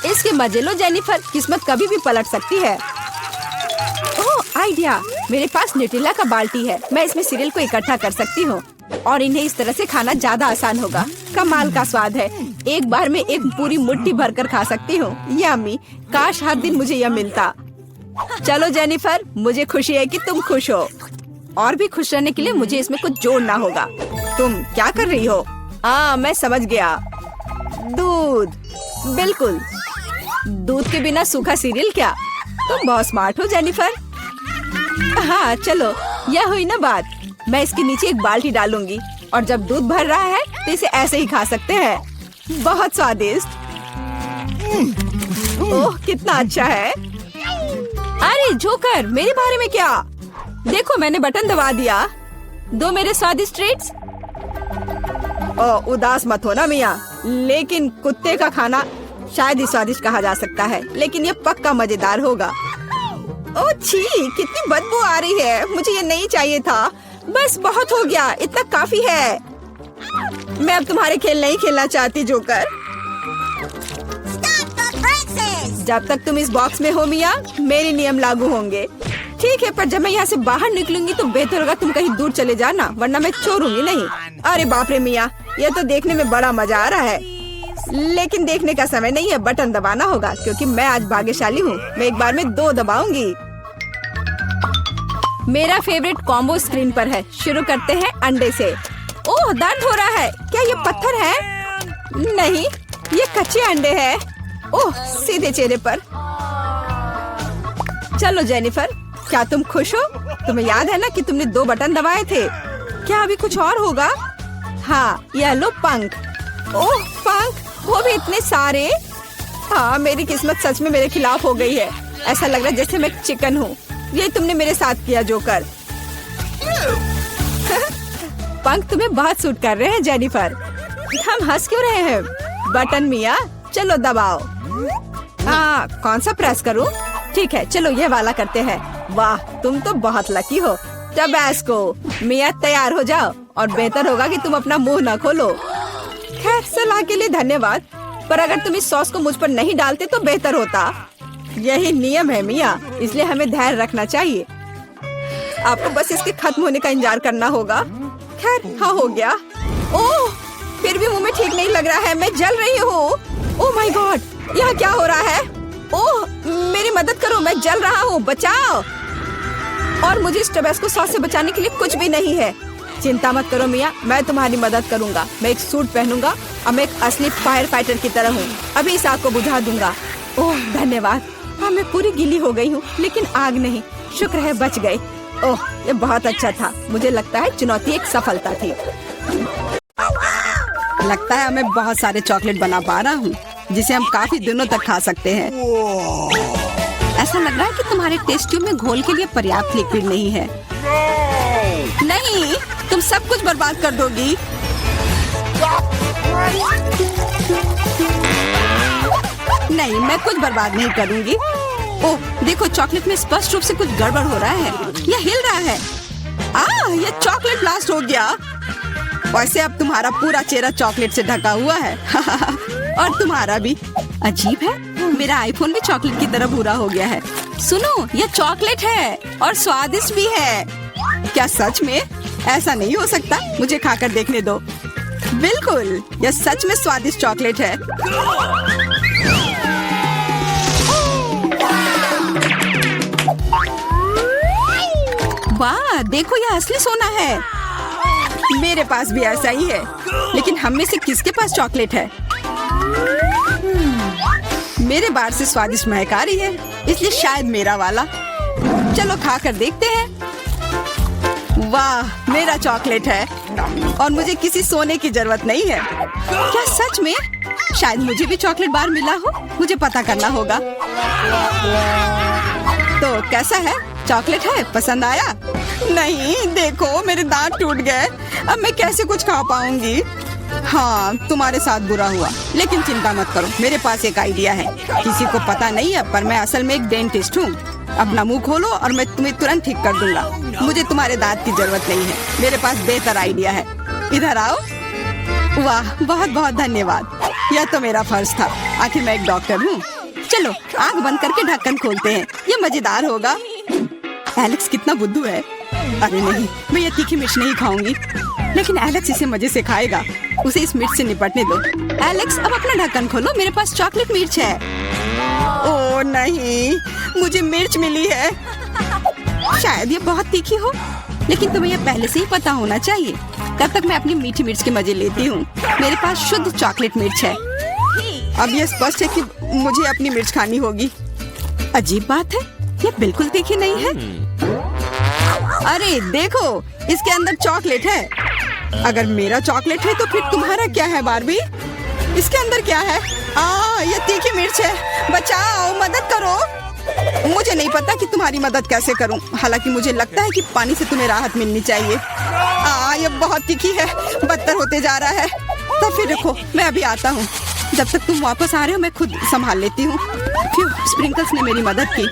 इसके मजे लो जेनिफर, किस्मत कभी भी पलट सकती है। ओह, आइडिया। मेरे पास न्यूट्रेला का बाल्टी है। मैं इसमें सीरियल को इकट्ठा कर सकती हूँ और इन्हें इस तरह से खाना ज्यादा आसान होगा। कमाल का स्वाद है। एक बार में एक पूरी मुट्ठी भरकर खा सकती हूँ। यम्मी, काश हर दिन मुझे यह मिलता। चलो जेनिफर, मुझे खुशी है कि तुम खुश हो। और भी खुश रहने के लिए मुझे इसमें कुछ जोड़ना होगा। तुम क्या कर रही हो? मैं समझ गया। दूध। बिल्कुल, दूध के बिना सूखा सीरियल क्या? तुम बहुत स्मार्ट हो जेनिफर। हाँ चलो, यह हुई ना बात। मैं इसके नीचे एक बाल्टी डालूंगी और जब दूध भर रहा है तो इसे ऐसे ही खा सकते हैं। बहुत स्वादिष्ट। ओह, कितना अच्छा है। अरे जोकर, मेरे बारे में क्या? देखो, मैंने बटन दबा दिया। दो मेरे स्वादिष्ट ट्रीट्स। उदास मत हो ना मिया, लेकिन कुत्ते का खाना शायद ही स्वादिष्ट कहा जा सकता है, लेकिन ये पक्का मजेदार होगा। ओह छी, कितनी बदबू आ रही है। मुझे ये नहीं चाहिए था। बस बहुत हो गया, इतना काफी है। मैं अब तुम्हारे खेल नहीं खेलना चाहती जोकर। जब तक तुम इस बॉक्स में हो मिया, मेरे नियम लागू होंगे। ठीक है, पर जब मैं यहाँ से बाहर निकलूंगी तो बेहतर होगा तुम कहीं दूर चले जाना, वरना मैं छोड़ूंगी नहीं। अरे बाप रे मिया, ये तो देखने में बड़ा मजा आ रहा है, लेकिन देखने का समय नहीं है। बटन दबाना होगा, क्योंकि मैं आज भाग्यशाली हूँ। मैं एक बार में 2 दबाऊंगी। मेरा फेवरेट कॉम्बो स्क्रीन पर है। शुरू करते हैं अंडे से। ओह, दर्द हो रहा है। क्या ये पत्थर है? नहीं, ये कच्चे अंडे हैं। ओह, सीधे चेहरे पर। चलो जेनिफर, क्या तुम खुश हो? तुम्हें याद है ना कि तुमने 2 बटन दबाए थे? क्या अभी कुछ और होगा? हाँ, यह लो पंख। ओह पंख, वो भी इतने सारे। हाँ, मेरी किस्मत सच में मेरे खिलाफ हो गई है। ऐसा लग रहा है जैसे मैं चिकन हूँ। ये तुमने मेरे साथ किया जोकर। पंख तुम्हें बहुत सूट कर रहे हैं जेनिफर। हम हंस क्यों रहे हैं? बटन मिया, चलो दबाओ। कौन सा प्रेस करूं? ठीक है, चलो ये वाला करते हैं। वाह, तुम तो बहुत लकी हो। टबैस्को। मिया, तैयार हो जाओ, और बेहतर होगा कि तुम अपना मुंह न खोलो। खैर, सलाह के लिए धन्यवाद, पर अगर तुम इस सॉस को मुझ पर नहीं डालते तो बेहतर होता। यही नियम है मिया, इसलिए हमें धैर्य रखना चाहिए। आपको बस इसके खत्म होने का इंतजार करना होगा। खैर, हाँ हो गया। ओह, फिर भी मुंह में ठीक नहीं लग रहा है। मैं जल रही हूँ। ओह माय गॉड, यहाँ क्या हो रहा है? ओह, मेरी मदद करो, मैं जल रहा हूँ, बचाओ। और मुझे इस टबैस्को सॉस से बचाने के लिए कुछ भी नहीं है। चिंता मत करो मिया, मैं तुम्हारी मदद करूँगा। मैं एक सूट पहनूंगा और मैं एक असली फायर फाइटर की तरह हूँ। अभी इस आग को बुझा दूंगा। ओह धन्यवाद। हाँ, मैं पूरी गीली हो गई हूँ, लेकिन आग नहीं। शुक्र है बच गई। ओह, ये बहुत अच्छा था। मुझे लगता है चुनौती एक सफलता थी। लगता है मैं बहुत सारे चॉकलेट बना पा रहा हूँ, जिसे हम काफी दिनों तक खा सकते हैं। ऐसा लग रहा है कि तुम्हारे टेस्ट ट्यूब में घोल के लिए पर्याप्त लिक्विड नहीं है। नहीं, तुम सब कुछ बर्बाद कर दोगी। नहीं, मैं कुछ बर्बाद नहीं करूंगी। ओह, देखो, चॉकलेट में स्पष्ट रूप से कुछ गड़बड़ हो रहा है। यह हिल रहा है। यह चॉकलेट ब्लास्ट हो गया। वैसे अब तुम्हारा पूरा चेहरा चॉकलेट से ढका हुआ है। और तुम्हारा भी। अजीब है, मेरा आईफोन भी चॉकलेट की तरह भूरा हो गया है। सुनो, यह चॉकलेट है और स्वादिष्ट भी है। क्या सच में? ऐसा नहीं हो सकता, मुझे खाकर देखने दो। बिल्कुल, यह सच में स्वादिष्ट चॉकलेट है। वाह, देखो यह असली सोना है। मेरे पास भी ऐसा ही है, लेकिन हम में से किसके पास चॉकलेट है? मेरे बार से स्वादिष्ट महक आ रही है, इसलिए शायद मेरा वाला। चलो खाकर देखते हैं। वाह, मेरा चॉकलेट है और मुझे किसी सोने की जरूरत नहीं है। क्या सच में? शायद मुझे भी चॉकलेट बार मिला हो, मुझे पता करना होगा। तो कैसा है? चॉकलेट है? पसंद आया? नहीं, देखो मेरे दांत टूट गए। अब मैं कैसे कुछ खा पाऊंगी? हाँ, तुम्हारे साथ बुरा हुआ, लेकिन चिंता मत करो, मेरे पास एक आइडिया है। किसी को पता नहीं है, पर मैं असल में एक डेंटिस्ट हूँ। अपना मुंह खोलो और मैं तुम्हें तुरंत ठीक कर दूंगा। मुझे तुम्हारे दांत की जरूरत नहीं है, मेरे पास बेहतर आइडिया है। इधर आओ। वाह, बहुत बहुत धन्यवाद। यह तो मेरा फर्ज था, आखिर मैं एक डॉक्टर हूँ। चलो आँख बंद करके ढक्कन खोलते हैं, ये मजेदार होगा। एलेक्स कितना बुद्धू है। अरे नहीं, मैं ये तीखी मिर्च नहीं खाऊंगी, लेकिन एलेक्स इसे मजे से खाएगा। उसे इस मिर्च से निपटने दो। एलेक्स, अब अपना ढक्कन खोलो, मेरे पास चॉकलेट मिर्च है। ओह नहीं, मुझे मिर्च मिली है। शायद ये बहुत तीखी हो, लेकिन तुम्हें यह पहले से ही पता होना चाहिए। तब तक मैं अपनी मीठी मिर्च के मजे लेती हूँ। मेरे पास शुद्ध चॉकलेट मिर्च है। अब यह स्पष्ट है कि मुझे अपनी मिर्च खानी होगी। अजीब बात है, ये बिल्कुल तीखी नहीं है। अरे देखो, इसके अंदर चॉकलेट है। अगर मेरा चॉकलेट है तो फिर तुम्हारा क्या है बार्बी? इसके अंदर क्या है? ये तीखी मिर्च है। बचाओ, मदद करो। मुझे नहीं पता कि तुम्हारी मदद कैसे करूं। हालांकि मुझे लगता है कि पानी से तुम्हें राहत मिलनी चाहिए। ये बहुत तीखी है, बदतर होते जा रहा है। तो फिर रखो, मैं अभी आता हूँ। जब तक तुम वापस आ रहे हो मैं खुद संभाल लेती हूँ। स्प्रिंकल्स ने मेरी मदद की।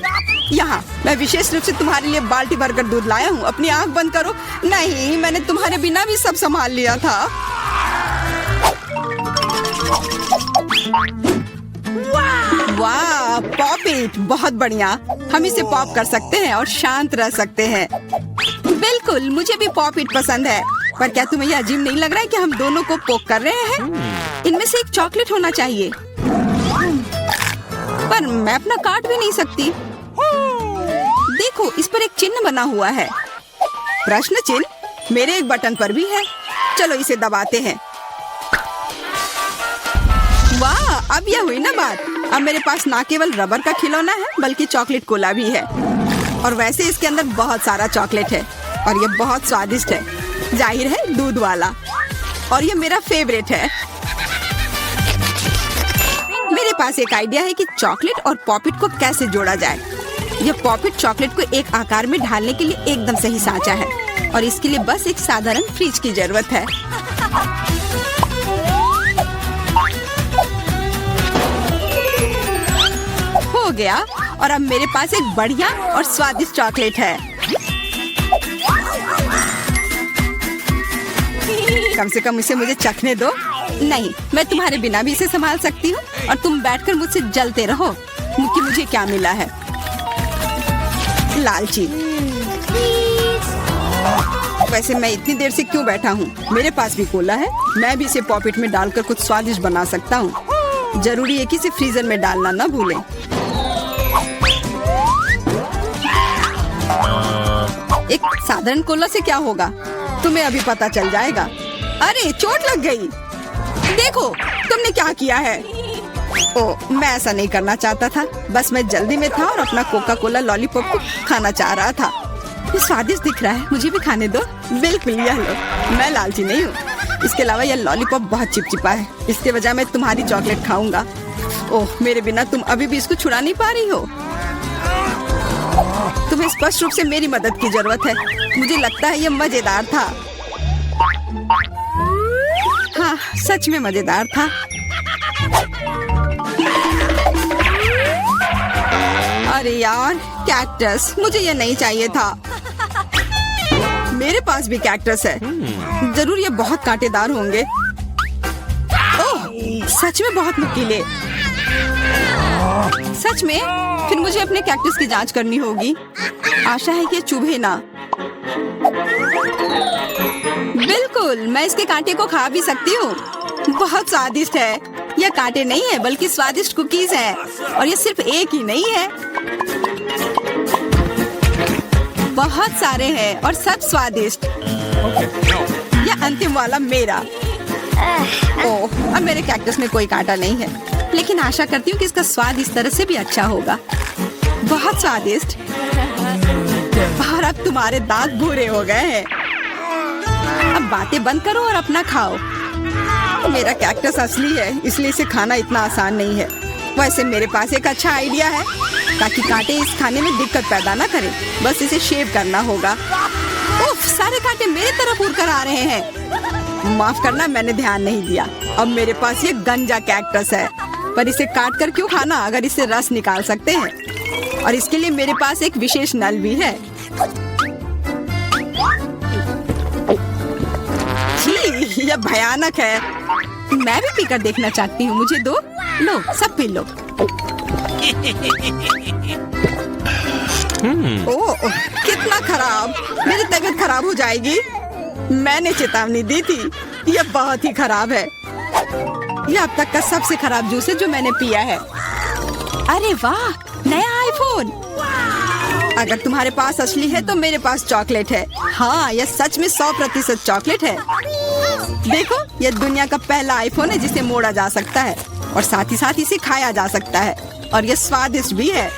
यहाँ मैं विशेष रूप से तुम्हारे लिए बाल्टी भरकर दूध लाया हूँ। अपनी आँख बंद करो। नहीं, मैंने तुम्हारे बिना भी सब संभाल लिया था। वाह, पॉप इट, बहुत बढ़िया। हम इसे पॉप कर सकते हैं और शांत रह सकते हैं। बिल्कुल, मुझे भी पॉप इट पसंद है। पर क्या तुम्हें यह अजीब नहीं लग रहा है कि हम दोनों को पोक कर रहे हैं? इनमें से एक चॉकलेट होना चाहिए, पर मैं अपना काट भी नहीं सकती। देखो, इस पर एक चिन्ह बना हुआ है। प्रश्न चिन्ह मेरे एक बटन पर भी है। चलो इसे दबाते हैं। वाह, अब यह हुई ना बात। अब मेरे पास ना केवल रबर का खिलौना है, बल्कि चॉकलेट कोला भी है। और वैसे इसके अंदर बहुत सारा चॉकलेट है और यह बहुत स्वादिष्ट है। जाहिर है, दूध वाला। और यह मेरा फेवरेट है। मेरे पास एक आइडिया है कि चॉकलेट और पॉपिट को कैसे जोड़ा जाए। यह पॉपिट चॉकलेट को एक आकार में ढालने के लिए एकदम सही सांचा है, और इसके लिए बस एक साधारण फ्रिज की जरूरत है। हो गया, और अब मेरे पास एक बढ़िया और स्वादिष्ट चॉकलेट है। कम से कम इसे मुझे चखने दो। नहीं, मैं तुम्हारे बिना भी इसे संभाल सकती हूँ, और तुम बैठकर मुझसे जलते रहो कि मुझे क्या मिला है। लालची। वैसे मैं इतनी देर से क्यों बैठा हूँ? मेरे पास भी कोला है। मैं भी इसे पॉकेट में डालकर कुछ स्वादिष्ट बना सकता हूँ। जरूरी है कि इसे फ्रीजर में डालना ना भूलें। एक साधारण कोला से क्या होगा, तुम्हें अभी पता चल जाएगा। अरे, चोट लग गई। देखो तुमने क्या किया है। ओह, मैं ऐसा नहीं करना चाहता था। बस मैं जल्दी में था और अपना कोका कोला लॉलीपॉप को खाना चाह रहा था। ये स्वादिष्ट दिख रहा है, मुझे भी खाने दो। बिल्कुल, यह लो। मैं लालची नहीं हूँ। इसके अलावा यह लॉलीपॉप बहुत चिपचिपा है। इसके बजाय मैं तुम्हारी चॉकलेट खाऊंगा। ओह, मेरे बिना तुम अभी भी इसको छुड़ा नहीं पा रही हो। तुम्हें स्पष्ट रूप से मेरी मदद की जरूरत है। मुझे लगता है यह मजेदार था। हाँ, सच में मजेदार था। अरे यार, कैक्टस, मुझे ये नहीं चाहिए था। मेरे पास भी कैक्टस है। जरूर ये बहुत कांटेदार होंगे। ओह, सच में बहुत नुकीले। सच में? फिर मुझे अपने कैक्टस की जांच करनी होगी। आशा है कि चुभे ना। बिल्कुल, बिल्कुल, मैं इसके कांटे को खा भी सकती हूँ। बहुत स्वादिष्ट है। यह कांटे नहीं है बल्कि स्वादिष्ट कुकीज हैं। और ये सिर्फ एक ही नहीं है, बहुत सारे हैं और सब स्वादिष्ट। यह अंतिम वाला मेरा। ओह, अब मेरे कैक्टस में कोई कांटा नहीं है, लेकिन आशा करती हूँ कि इसका स्वाद इस तरह से भी अच्छा होगा। बहुत स्वादिष्ट। और अब तुम्हारे दांत भूरे हो गए हैं। अब बातें बंद करो और अपना खाओ। मेरा कैक्टस असली है, इसलिए इसे खाना इतना आसान नहीं है। वैसे मेरे पास एक अच्छा आइडिया है, ताकि कांटे इस खाने में दिक्कत पैदा ना करें। बस इसे शेव करना होगा। उफ, सारे कांटे मेरी तरफ उड़ कर आ रहे हैं। माफ करना, मैंने ध्यान नहीं दिया। अब मेरे पास ये गंजा कैक्टस है, पर इसे काट कर क्यों खाना अगर इससे रस निकाल सकते हैं। और इसके लिए मेरे पास एक विशेष नल भी है। छी, यह भयानक है। मैं भी पीकर देखना चाहती हूँ। मुझे दो। लो, सब पी लो। ओह, कितना खराब। मेरी तबीयत खराब हो जाएगी। मैंने चेतावनी दी थी। यह बहुत ही खराब है। यह अब तक का सबसे खराब जूस है जो मैंने पिया है। अरे वाह, नया आईफोन। अगर तुम्हारे पास असली है तो मेरे पास चॉकलेट है। हाँ, यह सच में 100% चॉकलेट है। देखो, यह दुनिया का पहला आईफोन है जिसे मोड़ा जा सकता है और साथ ही साथ इसे खाया जा सकता है। और यह स्वादिष्ट भी है।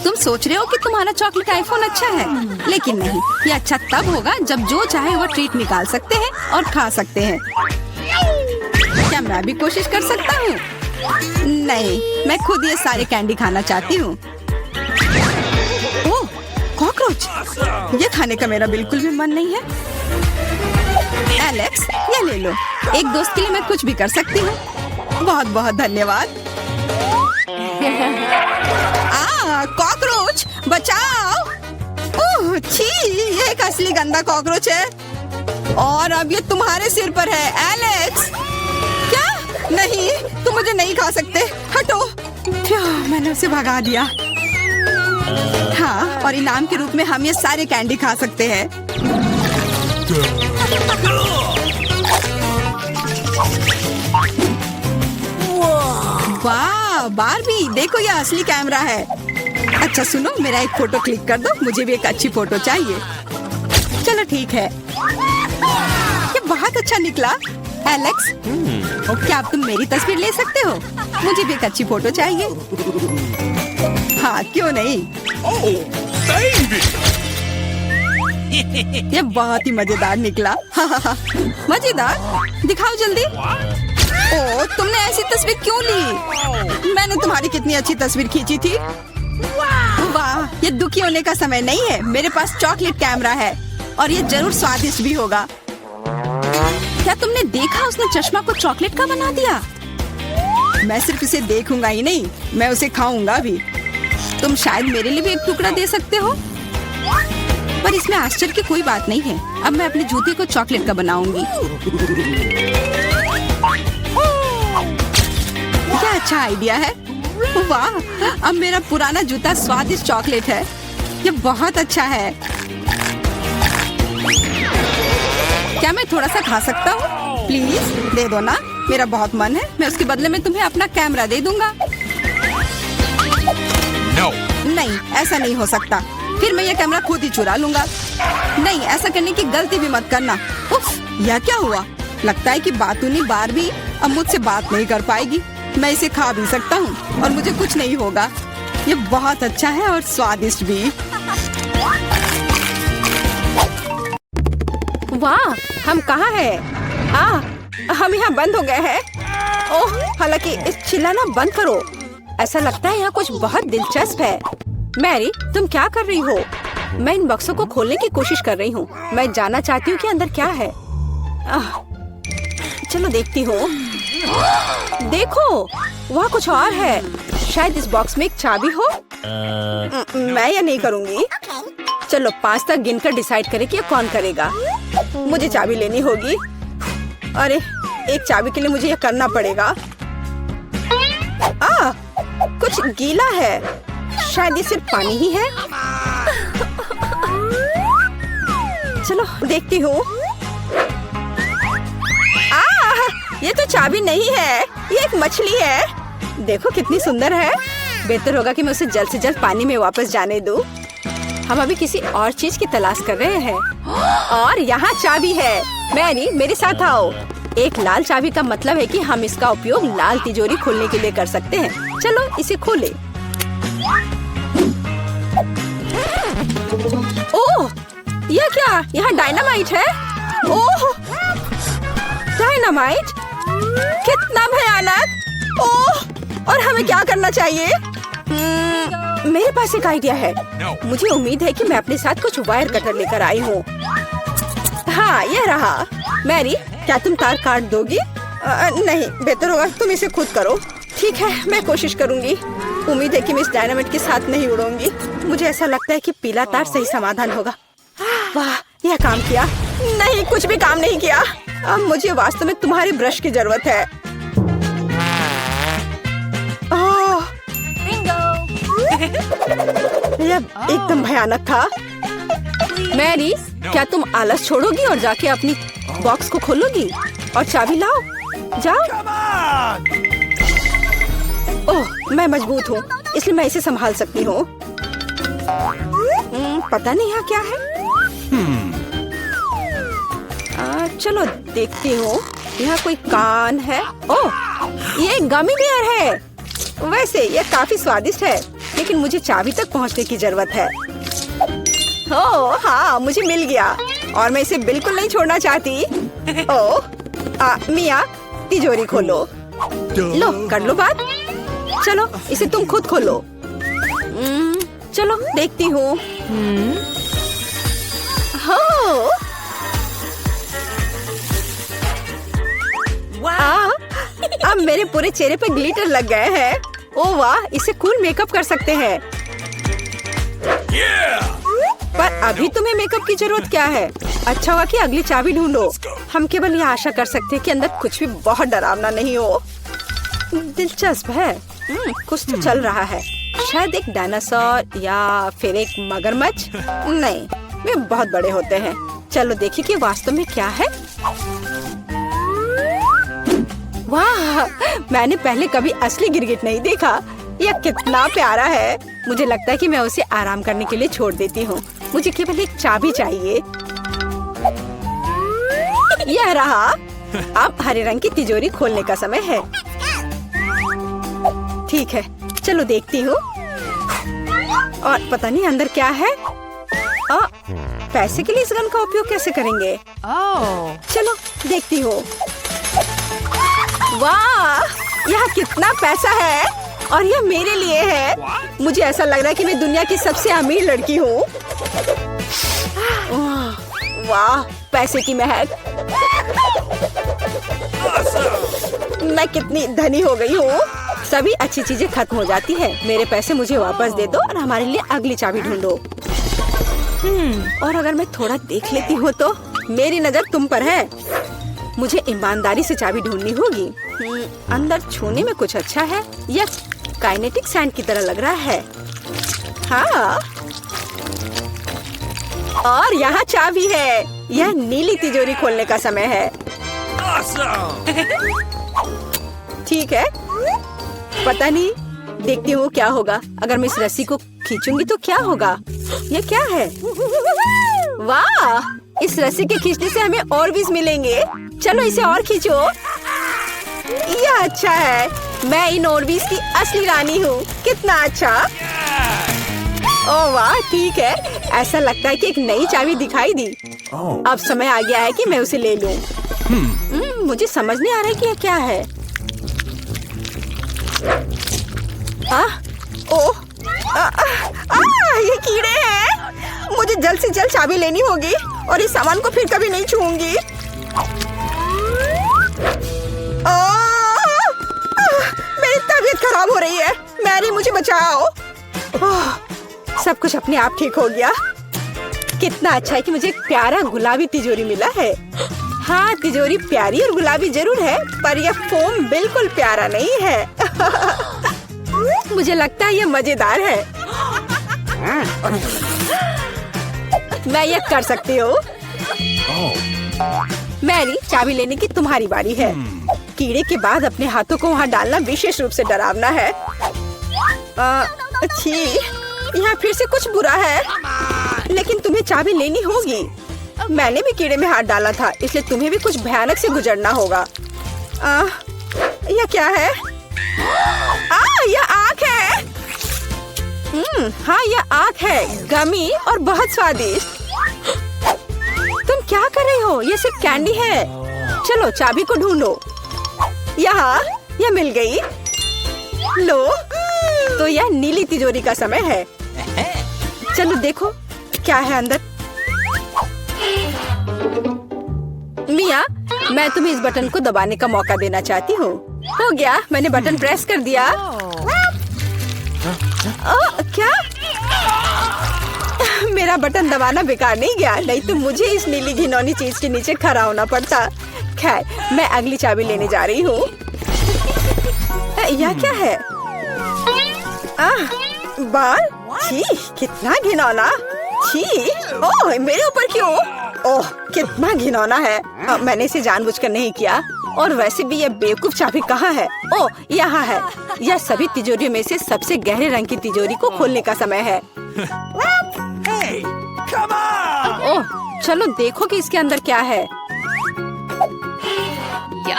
तुम सोच रहे हो कि तुम्हारा चॉकलेट आईफोन अच्छा है, लेकिन नहीं। यह अच्छा तब होगा जब जो चाहे वो ट्रीट निकाल सकते हैं और खा सकते हैं। क्या मैं भी कोशिश कर सकता हूँ? नहीं, मैं खुद ये सारे कैंडी खाना चाहती हूँ। ओह, कॉकरोच। ये खाने का मेरा बिल्कुल भी मन नहीं है। एलेक्स, ये ले लो। एक दोस्त के लिए मैं कुछ भी कर सकती हूँ। बहुत बहुत धन्यवाद। कॉकरोच, बचाओ। ओह, छी, ये एक असली गंदा कॉकरोच है। और अब ये तुम्हारे सिर पर है, एलेक्स। क्या? नहीं, तुम मुझे नहीं खा सकते। हटो। मैंने उसे भगा दिया। हाँ, और इनाम के रूप में हम ये सारे कैंडी खा सकते हैं। वाह, बारबी, देखो ये असली कैमरा है। अच्छा सुनो, मेरा एक फोटो क्लिक कर दो। मुझे भी एक अच्छी फोटो चाहिए। चलो ठीक है। ये बहुत अच्छा निकला। एलेक्स, क्या अब तुम मेरी तस्वीर ले सकते हो? मुझे भी एक अच्छी फोटो चाहिए। हाँ, क्यों नहीं। ये बहुत ही मजेदार निकला। मजेदार? दिखाओ जल्दी। ओह, तुमने ऐसी तस्वीर क्यों ली? मैंने तुम्हारी कितनी अच्छी तस्वीर खींची थी। वाह, ये दुखी होने का समय नहीं है। मेरे पास चॉकलेट कैमरा है और ये जरूर स्वादिष्ट भी होगा। क्या तुमने देखा, उसने चश्मा को चॉकलेट का बना दिया। मैं सिर्फ इसे देखूंगा ही नहीं, मैं उसे खाऊंगा भी। तुम शायद मेरे लिए भी एक टुकड़ा दे सकते हो, पर इसमें आश्चर्य की कोई बात नहीं है। अब मैं अपने जूते को चॉकलेट का बनाऊंगी। क्या अच्छा आइडिया है। वाह, अब मेरा पुराना जूता स्वादिष्ट चॉकलेट है। ये बहुत अच्छा है। क्या मैं थोड़ा सा खा सकता हूँ? प्लीज दे दो ना, मेरा बहुत मन है। मैं उसके बदले में तुम्हें अपना कैमरा दे दूंगा। No. नहीं, ऐसा नहीं हो सकता। फिर मैं ये कैमरा खुद ही चुरा लूंगा। नहीं, ऐसा करने की गलती भी मत करना। उफ, यह क्या हुआ? लगता है कि बातूनी बारबी अब मुझसे बात नहीं कर पाएगी। मैं इसे खा भी सकता हूँ और मुझे कुछ नहीं होगा। ये बहुत अच्छा है और स्वादिष्ट भी। वाह, हम कहाँ हैं? हम यहाँ बंद हो गए हैं। ओह, हालांकि चिल्लाना बंद करो। ऐसा लगता है यहाँ कुछ बहुत दिलचस्प है। मैरी, तुम क्या कर रही हो? मैं इन बक्सों को खोलने की कोशिश कर रही हूँ। मैं जानना चाहती हूँ कि अंदर क्या है। चलो देखती हूँ। देखो, वहाँ कुछ और है। शायद इस बॉक्स में एक चाबी हो। मैं ये नहीं करूँगी। चलो 5 तक गिनकर डिसाइड करें कि ये कौन करेगा। मुझे चाबी लेनी होगी। अरे, एक चाबी के लिए मुझे ये करना पड़ेगा। कुछ गीला है। शायद ये सिर्फ पानी ही है। चलो देखती हूँ। ये तो चाबी नहीं है, ये एक मछली है। देखो कितनी सुंदर है। बेहतर होगा कि मैं उसे जल्द से जल्द पानी में वापस जाने दूं। हम अभी किसी और चीज की तलाश कर रहे हैं। और यहाँ चाबी है। मैरी, मेरे साथ आओ। एक लाल चाबी का मतलब है कि हम इसका उपयोग लाल तिजोरी खोलने के लिए कर सकते हैं। चलो इसे खोले। ओह, यह क्या? यहाँ डायनामाइट है। ओह, डायनामाइट, कितना भयानक। ओह, और हमें क्या करना चाहिए? मेरे पास एक आइडिया है। मुझे उम्मीद है कि मैं अपने साथ कुछ वायर कटर लेकर आई हूँ। हाँ, यह रहा। मैरी, क्या तुम तार काट दोगी? नहीं, बेहतर होगा तुम इसे खुद करो। ठीक है, मैं कोशिश करूंगी। उम्मीद है कि मैं इस डायनामाइट के साथ नहीं उड़ूंगी। मुझे ऐसा लगता है कि पीला तार सही समाधान होगा। वाह, यह काम किया। नहीं, कुछ भी काम नहीं किया। अब मुझे वास्तव में तुम्हारे ब्रश की जरूरत है। ओह, यह एकदम भयानक था। मैरी, क्या तुम आलस छोड़ोगी और जाके अपनी बॉक्स को खोलोगी? और चाबी लाओ, जाओ। ओह, मैं मजबूत हूँ, इसलिए मैं इसे संभाल सकती हूँ। पता नहीं यहाँ क्या है। चलो देखती हूँ। यहाँ कोई कान है। ओह, ये गमी बेयर है। वैसे यह काफी स्वादिष्ट है, लेकिन मुझे चाबी तक पहुँचने की जरूरत है। ओह हाँ, मुझे मिल गया और मैं इसे बिल्कुल नहीं छोड़ना चाहती। ओह, मिया, तिजोरी खोलो। लो, कर लो बात। चलो इसे तुम खुद खोलो। चलो देखती हूँ। हो, अब मेरे पूरे चेहरे पे ग्लिटर लग गए हैं। ओह वाह, इसे कूल मेकअप कर सकते हैं। पर अभी तुम्हें मेकअप की जरूरत क्या है? अच्छा हुआ कि अगली चाबी ढूंढो। हम केवल यह आशा कर सकते हैं कि अंदर कुछ भी बहुत डरावना नहीं हो। दिलचस्प है। कुछ तो चल रहा है। शायद एक डायनासोर या फिर एक मगरमच्छ। नहीं, वे बहुत बड़े होते हैं। चलो देखिए कि वास्तव में क्या है। वाह, मैंने पहले कभी असली गिरगिट नहीं देखा। यह कितना प्यारा है। मुझे लगता है कि मैं उसे आराम करने के लिए छोड़ देती हूँ। मुझे केवल एक चाबी चाहिए। यह रहा। अब हरे रंग की तिजोरी खोलने का समय है। ठीक है, चलो देखती हूँ। और पता नहीं अंदर क्या है। पैसे के लिए इस गन का उपयोग कैसे करेंगे? चलो देखती हूँ। वाह, यह कितना पैसा है और यह मेरे लिए है। मुझे ऐसा लग रहा है कि मैं दुनिया की सबसे अमीर लड़की हूँ। वाह, पैसे की महक। मैं कितनी धनी हो गई हूँ। सभी अच्छी चीजें खत्म हो जाती है। मेरे पैसे मुझे वापस दे दो और हमारे लिए अगली चाबी ढूंढो। और अगर मैं थोड़ा देख लेती हूँ तो मेरी नजर तुम पर है। मुझे ईमानदारी से चाबी ढूंढनी होगी। अंदर छूने में कुछ अच्छा है। यह काइनेटिक सैंड की तरह लग रहा है। हाँ, और यहाँ चाबी है। यह नीली तिजोरी खोलने का समय है। ठीक है, पता नहीं, देखती हूँ क्या होगा। अगर मैं इस रस्सी को खींचूंगी तो क्या होगा? यह क्या है? वाह, इस रस्सी के खींचने से हमें और भी मिलेंगे। चलो इसे और खींचो। यह अच्छा है। मैं इन ऑर्बिस की असली रानी हूँ। कितना अच्छा। ओह वाह, ठीक है। ऐसा लगता है कि एक नई चाबी दिखाई दी। अब समय आ गया है कि मैं उसे ले लूं। मुझे समझ नहीं आ रहा है कि यह क्या है। ओह, ये कीड़े हैं। मुझे जल्द से जल्द चाबी लेनी होगी और इस सामान को फिर कभी नहीं छूऊंगी। मेरी तबीयत खराब हो रही है। मैरी, मुझे बचाओ। सब कुछ अपने आप ठीक हो गया। कितना अच्छा है कि मुझे एक प्यारा गुलाबी तिजोरी मिला है। हाँ, तिजोरी प्यारी और गुलाबी जरूर है, पर यह फोम बिल्कुल प्यारा नहीं है। मुझे लगता है यह मजेदार है। मैं यह कर सकती हूँ। मैरी, चाबी लेने की तुम्हारी बारी है। कीड़े के बाद अपने हाथों को वहाँ डालना विशेष रूप से डरावना है। अच्छी, यहाँ फिर से कुछ बुरा है। लेकिन तुम्हें चाबी लेनी होगी। मैंने भी कीड़े में हाथ डाला था, इसलिए तुम्हें भी कुछ भयानक से गुजरना होगा। यह क्या है? यह आँख है। हाँ, यह आँख है, गमी और बहुत स्वादिष्ट। तुम क्या कर रही हो? ये सिर्फ कैंडी है। चलो चाबी को ढूंढो। यहाँ, यह मिल गई। लो, तो यह नीली तिजोरी का समय है। चलो देखो क्या है अंदर। मिया, मैं तुम्हें इस बटन को दबाने का मौका देना चाहती हूँ। हो गया, मैंने बटन प्रेस कर दिया। क्या? मेरा बटन दबाना बेकार नहीं गया, नहीं तो मुझे इस नीली घिनौनी चीज के नीचे खड़ा होना पड़ता। खैर, मैं अगली चाबी लेने जा रही हूँ। यह क्या है? बाल? छी, कितना घिनौना। छी, ओह, मेरे ऊपर क्यों? ओह, कितना घिनौना है। मैंने इसे जानबूझकर नहीं किया। और वैसे भी यह बेवकूफ चाबी कहाँ है? ओह, यहाँ है। यह सभी तिजोरियों में से सबसे गहरे रंग की तिजोरी को खोलने का समय है। ओह, चलो देखो कि इसके अंदर क्या है।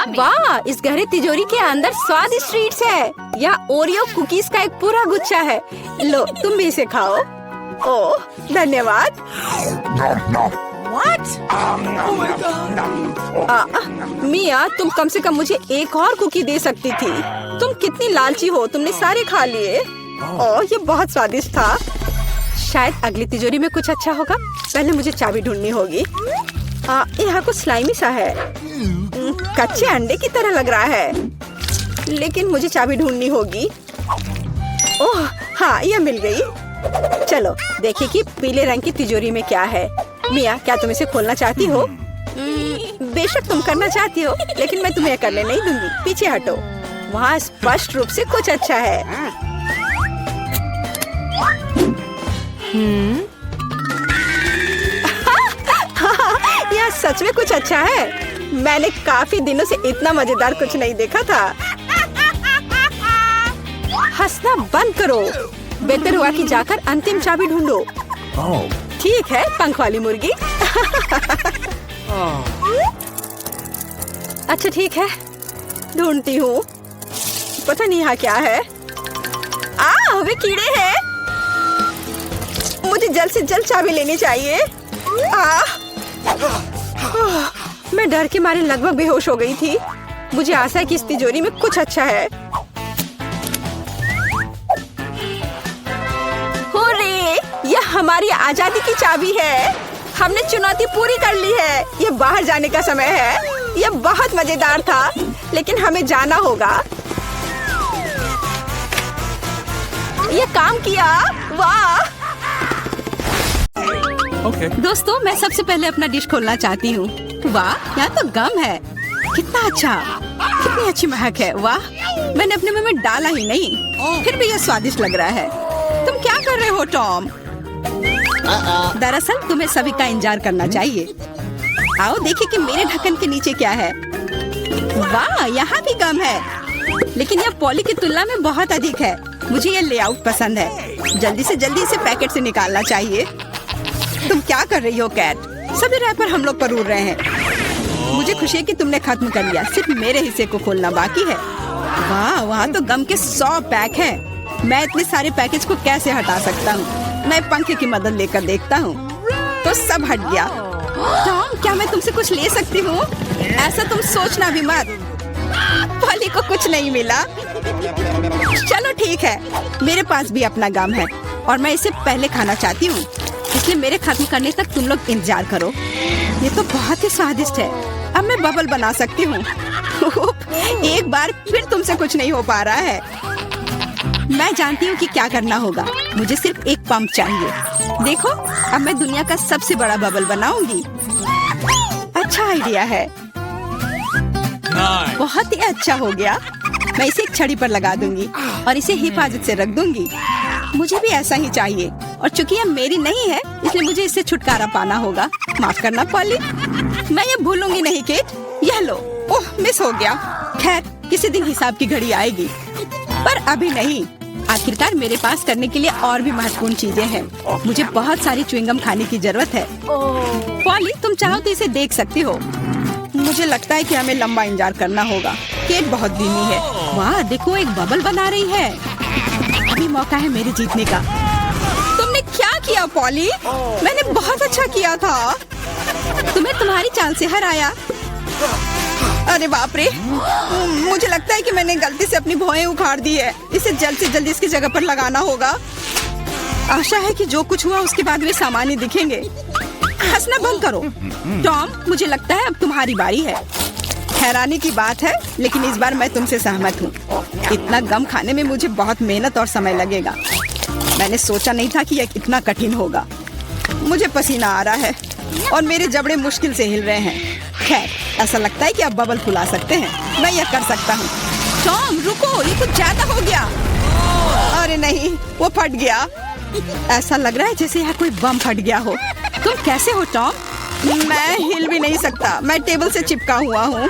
वाह, इस गहरी तिजोरी के अंदर स्वादिष्ट ट्रीट्स है। यह ओरियो कुकीज का एक पूरा गुच्छा है। लो, तुम भी इसे खाओ। ओह, धन्यवाद। मिया, तुम कम से कम मुझे एक और कुकी दे सकती थी। तुम कितनी लालची हो, तुमने सारे खा लिए। ओह, ये बहुत स्वादिष्ट था। शायद अगली तिजोरी में कुछ अच्छा होगा। पहले मुझे चाबी ढूंढनी होगी। यहाँ कुछ स्लाइमी सा है। कच्चे अंडे की तरह लग रहा है। लेकिन मुझे चाबी ढूंढनी होगी। ओह हाँ, यह मिल गई। चलो देखिए कि पीले रंग की तिजोरी में क्या है। मिया, क्या तुम इसे खोलना चाहती हो? बेशक तुम करना चाहती हो, लेकिन मैं तुम्हें करने नहीं दूंगी। पीछे हटो। वहाँ स्पष्ट रूप से कुछ अच्छा है। यह सच में कुछ अच्छा है। मैंने काफी दिनों से इतना मजेदार कुछ नहीं देखा था। हंसना बंद करो। बेहतर हुआ कि जाकर अंतिम चाबी ढूंढो। ठीक है, पंख वाली मुर्गी। अच्छा ठीक है, ढूंढती हूँ। पता नहीं यहाँ क्या है। वे कीड़े हैं। मुझे जल्द से जल्द चाबी लेनी चाहिए। मैं डर के मारे लगभग बेहोश हो गई थी। मुझे आशा है कि इस तिजोरी में कुछ अच्छा है। होरे, यह हमारी आजादी की चाबी है। हमने चुनौती पूरी कर ली है। यह बाहर जाने का समय है। यह बहुत मजेदार था, लेकिन हमें जाना होगा। यह काम किया। वाह! दोस्तों, मैं सबसे पहले अपना डिश खोलना चाहती हूँ। वाह, यहाँ तो गम है। कितना अच्छा, कितनी अच्छी महक है। वाह, मैंने अपने मुंह में डाला ही नहीं, फिर भी यह स्वादिष्ट लग रहा है। तुम क्या कर रहे हो टॉम? दरअसल तुम्हें सभी का इंतजार करना चाहिए। आओ देखिए कि मेरे ढक्कन के नीचे क्या है। वाह, यहाँ भी गम है, लेकिन यह पॉली की तुलना में बहुत अधिक है। मुझे यह लेआउट पसंद है। जल्दी से जल्दी इसे पैकेट से निकालना चाहिए। तुम क्या कर रही हो कैट? सभी रैपर हम लोग पर उड़ रहे हैं। मुझे खुशी है कि तुमने खत्म कर लिया। सिर्फ मेरे हिस्से को खोलना बाकी है। वाह, वहाँ तो गम के 100 पैक हैं। मैं इतने सारे पैकेज को कैसे हटा सकता हूँ? मैं पंखे की मदद लेकर देखता हूँ। तो सब हट गया। टॉम, क्या मैं तुमसे कुछ ले सकती हूँ? ऐसा तुम सोचना भी मत। पॉली को कुछ नहीं मिला। चलो ठीक है, मेरे पास भी अपना गम है और मैं इसे पहले खाना चाहती हूँ, इसलिए मेरे खत्म करने तक तुम लोग इंतजार करो। ये तो बहुत ही स्वादिष्ट है। अब मैं बबल बना सकती हूँ। एक बार फिर तुमसे कुछ नहीं हो पा रहा है। मैं जानती हूँ कि क्या करना होगा। मुझे सिर्फ एक पंप चाहिए। देखो, अब मैं दुनिया का सबसे बड़ा बबल बनाऊंगी। अच्छा आइडिया है। बहुत ही अच्छा हो गया। मैं इसे एक छड़ी पर लगा दूंगी और इसे हिफाजत से रख दूंगी। मुझे भी ऐसा ही चाहिए, और चूंकि यह मेरी नहीं है, इसलिए मुझे इससे छुटकारा पाना होगा। माफ करना पॉली, मैं ये भूलूंगी नहीं किट। यह लो। ओह, मिस हो गया। खैर, किसी दिन हिसाब की घड़ी आएगी, पर अभी नहीं। आखिरकार मेरे पास करने के लिए और भी महत्वपूर्ण चीजें हैं। मुझे बहुत सारी च्युइंगम खाने की जरूरत है। पॉली, तुम चाहो तो इसे देख सकती हो। मुझे लगता है कि हमें लंबा इंतजार करना होगा। केट बहुत धीमी है। वाह, देखो एक बबल बना रही है। अभी मौका है मेरे जीतने का। तुमने क्या किया पॉली? मैंने बहुत अच्छा किया था। तुम्हें तुम्हारी चाल से हराया। अरे बाप रे, मुझे लगता है कि मैंने गलती से अपनी भौहें उखाड़ दी है। इसे जल्द से जल्द इसकी जगह पर लगाना होगा। आशा है कि जो कुछ हुआ उसके बाद वे सामान्य दिखेंगे। हंसना बंद करो। टॉम, मुझे लगता है अब तुम्हारी बारी है। हैरानी की बात है, लेकिन इस बार मैं तुमसे सहमत हूँ। इतना गम खाने में मुझे बहुत मेहनत और समय लगेगा। मैंने सोचा नहीं था कि यह इतना कठिन होगा। मुझे पसीना आ रहा है और मेरे जबड़े मुश्किल से हिल रहे हैं। खैर, ऐसा लगता है कि अब बबल फुला सकते हैं। मैं यह कर सकता हूँ। टॉम रुको, ये कुछ ज्यादा हो गया। अरे नहीं, वो फट गया। ऐसा लग रहा है जैसे यहाँ कोई बम फट गया हो। तुम कैसे हो टॉम? मैं हिल भी नहीं सकता। मैं टेबल से चिपका हुआ हूँ।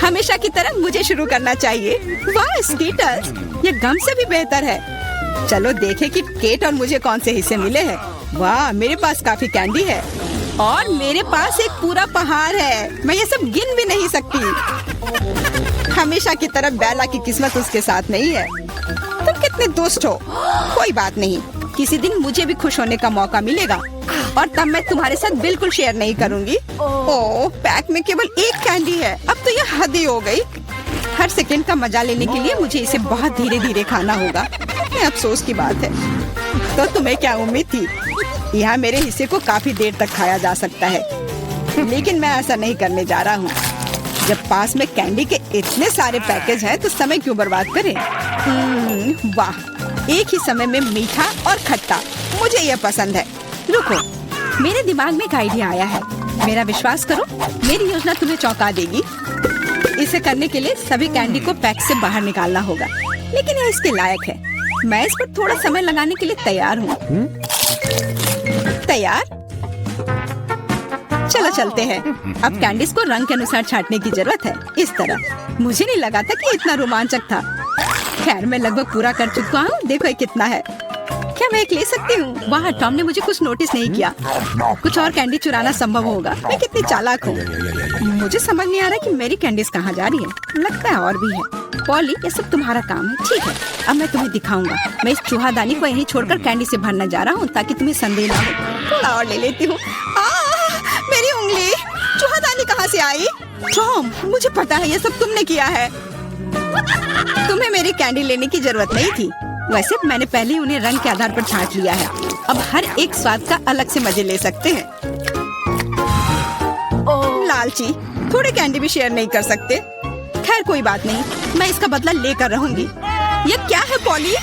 हमेशा की तरह मुझे शुरू करना चाहिए। वाह स्कीटर्स, ये गम से भी बेहतर है। चलो देखें कि केट और मुझे कौन से हिस्से मिले हैं। वाह, मेरे पास काफी कैंडी है और मेरे पास एक पूरा पहाड़ है। मैं ये सब गिन भी नहीं सकती। हमेशा की तरह बेला की किस्मत उसके साथ नहीं है। तुम कितने दुष्ट हो। कोई बात नहीं, किसी दिन मुझे भी खुश होने का मौका मिलेगा और तब मैं तुम्हारे साथ बिल्कुल शेयर नहीं करूंगी। ओह, पैक में केवल एक कैंडी है। अब तो ये हद ही हो गई। हर सेकंड का मजा लेने के लिए मुझे इसे बहुत धीरे धीरे खाना होगा। ये अफसोस की बात है। तो तुम्हें क्या उम्मीद थी? यहाँ मेरे हिस्से को काफी देर तक खाया जा सकता है, लेकिन मैं ऐसा नहीं करने जा रहा हूँ। जब पास में कैंडी के इतने सारे पैकेज हैं, तो समय क्यों बर्बाद करें? वाह, एक ही समय में मीठा और खट्टा, मुझे यह पसंद है। रुको, मेरे दिमाग में एक आइडिया आया है। मेरा विश्वास करो, मेरी योजना तुम्हें चौंका देगी। इसे करने के लिए सभी कैंडी को पैक से बाहर निकालना होगा, लेकिन यह इसके लायक है। मैं इस पर थोड़ा समय लगाने के लिए तैयार हूँ। तैयार? चलो चलते हैं। अब कैंडीज को रंग के अनुसार छांटने की जरूरत है। इस तरह। मुझे नहीं लगा था कि इतना रोमांचक था। खैर, मैं लगभग पूरा कर चुका हूँ। देखो ये कितना है। क्या मैं एक ले सकती हूँ? वाह, टॉम ने मुझे कुछ नोटिस नहीं किया। कुछ और कैंडी चुराना संभव होगा। मैं कितनी चालाक हूँ। मुझे समझ नहीं आ रहा कि मेरी कैंडीज कहाँ जा रही है। लगता है और भी है। पॉली, ये सब तुम्हारा काम है। ठीक है, अब मैं तुम्हें दिखाऊंगा। मैं इस चूहादानी को यहीं छोड़कर कैंडी से भरने जा रहा हूँ, ताकि तुम्हें संदेह ना हो। थोड़ा और ले लेती हूँ। मेरी उंगली! चूहादानी कहाँ से आई? टॉम, मुझे पता है ये सब तुमने किया है। तुम्हें मेरी कैंडी लेने की जरूरत नहीं थी। वैसे मैंने पहले ही उन्हें रंग के आधार पर छांट लिया है। अब हर एक स्वाद का अलग से मजे ले सकते हैं। लालची, थोड़े कैंडी भी शेयर नहीं कर सकते। खैर कोई बात नहीं, मैं इसका बदला लेकर रहूंगी। ये क्या है पॉली?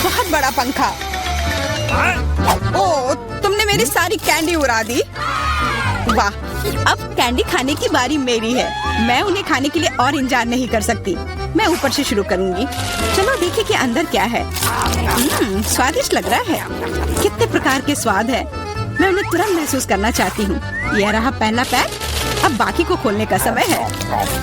बहुत बड़ा पंखा। ओह, तुमने मेरी सारी कैंडी उड़ा दी। वाह, अब कैंडी खाने की बारी मेरी है। मैं उन्हें खाने के लिए और इंतजार नहीं कर सकती। मैं ऊपर से शुरू करूंगी। चलो देखिए कि अंदर क्या है। स्वादिष्ट लग रहा है। कितने प्रकार के स्वाद है। मैं उन्हें तुरंत महसूस करना चाहती हूँ। यह रहा पहला पैक। अब बाकी को खोलने का समय है।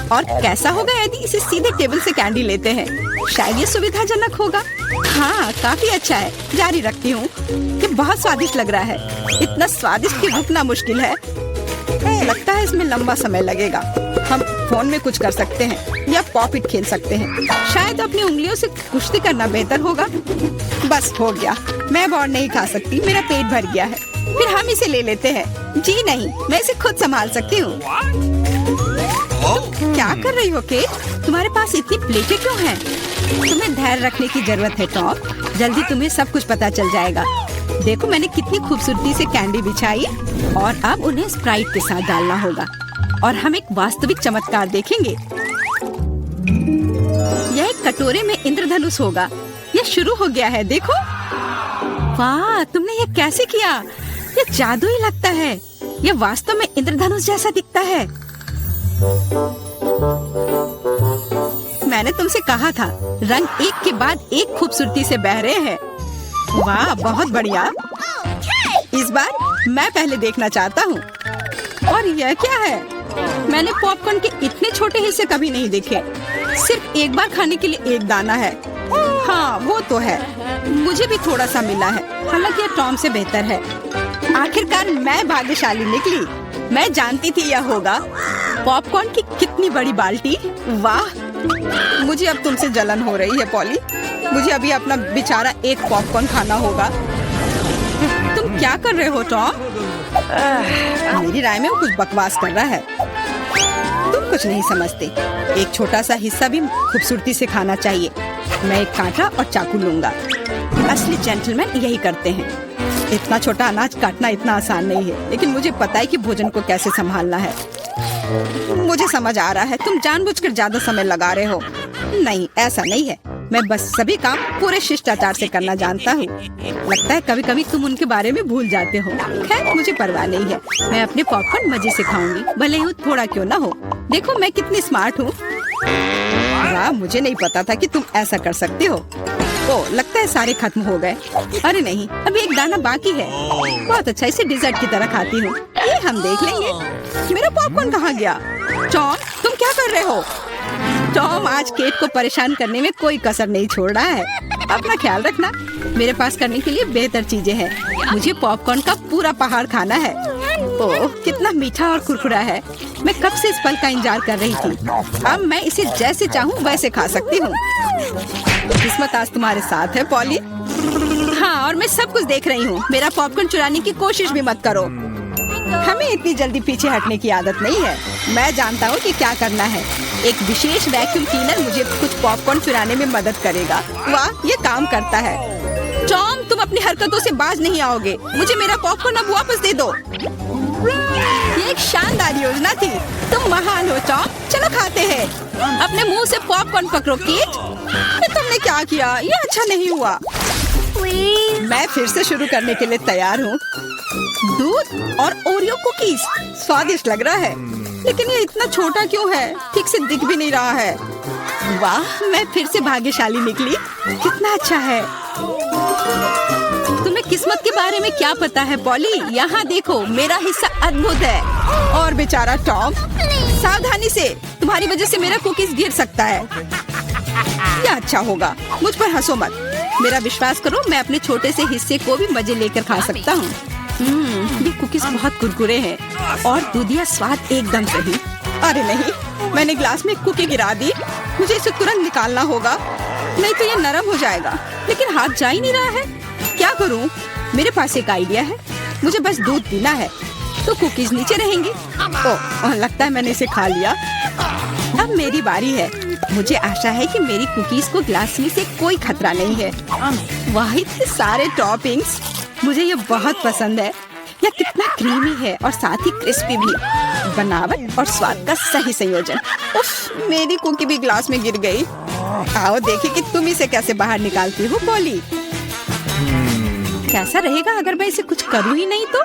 और कैसा होगा यदि इसे सीधे टेबल से कैंडी लेते हैं? शायद ये सुविधाजनक होगा। हाँ, काफी अच्छा है। जारी रखती हूँ। ये बहुत स्वादिष्ट लग रहा है। इतना स्वादिष्ट कि रुकना मुश्किल है। लगता है इसमें लंबा समय लगेगा। हम फोन में कुछ कर सकते हैं या पॉपिट खेल सकते हैं। शायद अपनी उंगलियों से कुश्ती करना बेहतर होगा। बस हो गया। मैं अब और नहीं खा सकती। मेरा पेट भर गया है। फिर हम इसे ले लेते हैं। जी नहीं, मैं इसे खुद संभाल सकती हूँ। क्या कर रही हो केट? तुम्हारे पास इतनी प्लेटें क्यों हैं? तुम्हें धैर्य रखने की जरूरत है टॉम। जल्दी तुम्हें सब कुछ पता चल जाएगा। देखो मैंने कितनी खूबसूरती से कैंडी बिछाई और अब उन्हें स्प्राइट के साथ डालना होगा और हम एक वास्तविक चमत्कार देखेंगे। यह एक कटोरे में इंद्रधनुष होगा। यह शुरू हो गया है। देखो, वाह, तुमने ये कैसे किया? यह जादू ही लगता है। यह वास्तव में इंद्रधनुष जैसा दिखता है। मैंने तुमसे कहा था, रंग एक के बाद एक खूबसूरती से बह रहे हैं। वाह, बहुत बढ़िया। इस बार मैं पहले देखना चाहता हूँ। और यह क्या है? मैंने पॉपकॉर्न के इतने छोटे हिस्से कभी नहीं देखे। सिर्फ एक बार खाने के लिए एक दाना है। हाँ वो तो है, मुझे भी थोड़ा सा मिला है, हालांकि ये टॉम से बेहतर है। आखिरकार मैं भाग्यशाली निकली। मैं जानती थी यह होगा। पॉपकॉर्न की कितनी बड़ी बाल्टी, वाह। मुझे अब तुमसे जलन हो रही है पॉली। मुझे अभी अपना बेचारा एक पॉपकॉर्न खाना होगा। तुम क्या कर रहे हो टॉम? मेरी राय में वो कुछ बकवास कर रहा है। तुम कुछ नहीं समझते। एक छोटा सा हिस्सा भी खूबसूरती से खाना चाहिए। मैं एक कांटा और चाकू लूंगा। असली जेंटलमैन यही करते हैं। इतना छोटा अनाज काटना इतना आसान नहीं है, लेकिन मुझे पता है कि भोजन को कैसे संभालना है। मुझे समझ आ रहा है, तुम जानबूझकर ज्यादा समय लगा रहे हो। नहीं, ऐसा नहीं है। मैं बस सभी काम पूरे शिष्टाचार से करना जानता हूँ। लगता है कभी कभी तुम उनके बारे में भूल जाते हो। खैर मुझे परवाह नहीं है। मैं अपने पॉपकॉर्न मजे से खाऊंगी, भले ही थोड़ा क्यों ना हो। देखो मैं कितनी स्मार्ट हूँ। वाह, मुझे नहीं पता था कि तुम ऐसा कर सकते हो। ओह, लगता है सारे खत्म हो गए। अरे नहीं, अभी एक दाना बाकी है। बहुत अच्छा, इसे डिजर्ट की तरह खाती हूँ। ये हम देख लेंगे। मेरा पॉपकॉर्न कहाँ गया? टॉम, तुम क्या कर रहे हो? टॉम आज केट को परेशान करने में कोई कसर नहीं छोड़ रहा है। अपना ख्याल रखना। मेरे पास करने के लिए बेहतर चीजें हैं। मुझे पॉपकॉर्न का पूरा पहाड़ खाना है। ओह, कितना मीठा और कुरकुरा है। मैं कब से इस पल का इंतजार कर रही थी। अब मैं इसे जैसे चाहूँ वैसे खा सकती हूँ। किस्मत आज तुम्हारे साथ है पॉली। हाँ, और मैं सब कुछ देख रही हूँ। मेरा पॉपकॉर्न चुराने की कोशिश भी मत करो। हमें इतनी जल्दी पीछे हटने की आदत नहीं है। मैं जानता हूँ कि क्या करना है। एक विशेष वैक्यूम क्लीनर मुझे कुछ पॉपकॉर्न चुराने में मदद करेगा। वाह, ये काम करता है। टॉम, तुम अपनी हरकतों से बाज नहीं आओगे। मुझे मेरा पॉपकॉर्न अब वापस दे दो। ये एक शानदार योजना थी। तुम महान हो टॉम। चलो खाते हैं। अपने मुंह से पॉपकॉर्न पकड़ो केट। तुमने क्या किया? ये अच्छा नहीं हुआ। मैं फिर से शुरू करने के लिए तैयार हूँ। दूध और ओरियो कुकीज, स्वादिष्ट लग रहा है, लेकिन ये इतना छोटा क्यों है? ठीक से दिख भी नहीं रहा है। वाह, मैं फिर से भाग्यशाली निकली। कितना अच्छा है। तुम्हें किस्मत के बारे में क्या पता है पॉली? यहाँ देखो, मेरा हिस्सा अद्भुत है। और बेचारा टॉम, सावधानी से, तुम्हारी वजह से मेरा कुकीज गिर सकता है। यह अच्छा होगा। मुझ पर हंसो मत। मेरा विश्वास करो, मैं अपने छोटे से हिस्से को भी मजे लेकर खा सकता हूँ। ये कुकीज बहुत कुरकुरे हैं और दूधिया स्वाद एकदम सही। अरे नहीं, मैंने ग्लास में कुकी गिरा दी। मुझे इसे तुरंत निकालना होगा, नहीं तो ये नरम हो जाएगा। लेकिन हाथ जा ही नहीं रहा है। क्या करूं? मेरे पास एक आइडिया है। मुझे बस दूध पीना है, तो कुकीज नीचे रहेंगी। ओह, लगता है मैंने इसे खा लिया। अब मेरी बारी है। मुझे आशा है कि मेरी कुकीज को ग्लास में से कोई खतरा नहीं है। वाह, इतने सारे टॉपिंग्स। मुझे ये बहुत पसंद है। यह कितना क्रीमी है और साथ ही क्रिस्पी भी। बनावट और स्वाद का सही संयोजन। उफ, मेरी कुकी भी ग्लास में गिर गई। आओ देखें कि तुम इसे कैसे बाहर निकालती हो पॉली। कैसा रहेगा अगर मैं इसे कुछ करूँ ही नहीं तो?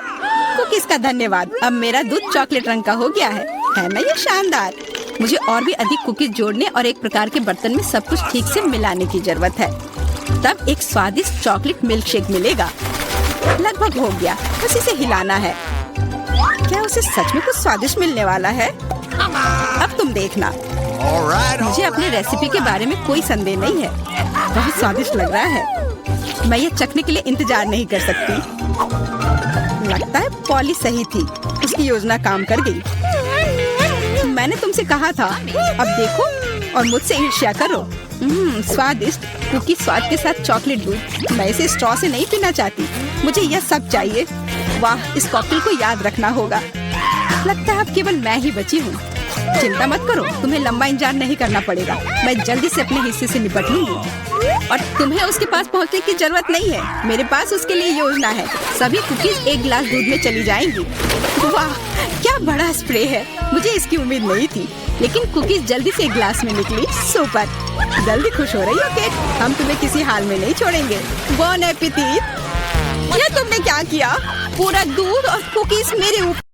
कुकीज का धन्यवाद। अब मेरा दूध चॉकलेट रंग का हो गया है ना? ये शानदार। मुझे और भी अधिक कुकीज जोड़ने और एक प्रकार के बर्तन में सब कुछ ठीक से मिलाने की जरूरत है। तब एक स्वादिष्ट चॉकलेट मिल्क शेक मिलेगा। लगभग हो गया, बस इसे हिलाना है। क्या उसे सच में कुछ स्वादिष्ट मिलने वाला है? अब तुम देखना। मुझे अपने रेसिपी के बारे में कोई संदेह नहीं है। बहुत स्वादिष्ट लग रहा है। मैं ये चखने के लिए इंतजार नहीं कर सकती। लगता है पॉली सही थी। उसकी योजना काम कर गई। मैंने तुमसे कहा था। अब देखो और मुझसे ईर्ष्या करो। स्वादिष्ट कुकी स्वाद के साथ चॉकलेट दूध। मैं इसे स्ट्रॉ से नहीं पीना चाहती। मुझे यह सब चाहिए। वाह, इस कॉकटेल को याद रखना होगा। लगता है अब केवल मैं ही बची हूँ। चिंता मत करो, तुम्हें लंबा इंतजार नहीं करना पड़ेगा। मैं जल्दी से अपने हिस्से से निपट लूंगी और तुम्हें उसके पास पहुँचने की जरूरत नहीं है। मेरे पास उसके लिए योजना है। सभी कुकीज एक गिलास दूध में चली जाएंगी। वाह, क्या बड़ा स्प्रे है। मुझे इसकी उम्मीद नहीं थी, लेकिन कुकीज जल्दी से एक गिलास में निकली। सुपर। जल्दी खुश हो रही हो केट? हम तुम्हें किसी हाल में नहीं छोड़ेंगे। बॉन एपेटिट। ये तुमने क्या किया? पूरा दूध और कुकीज मेरे ऊपर।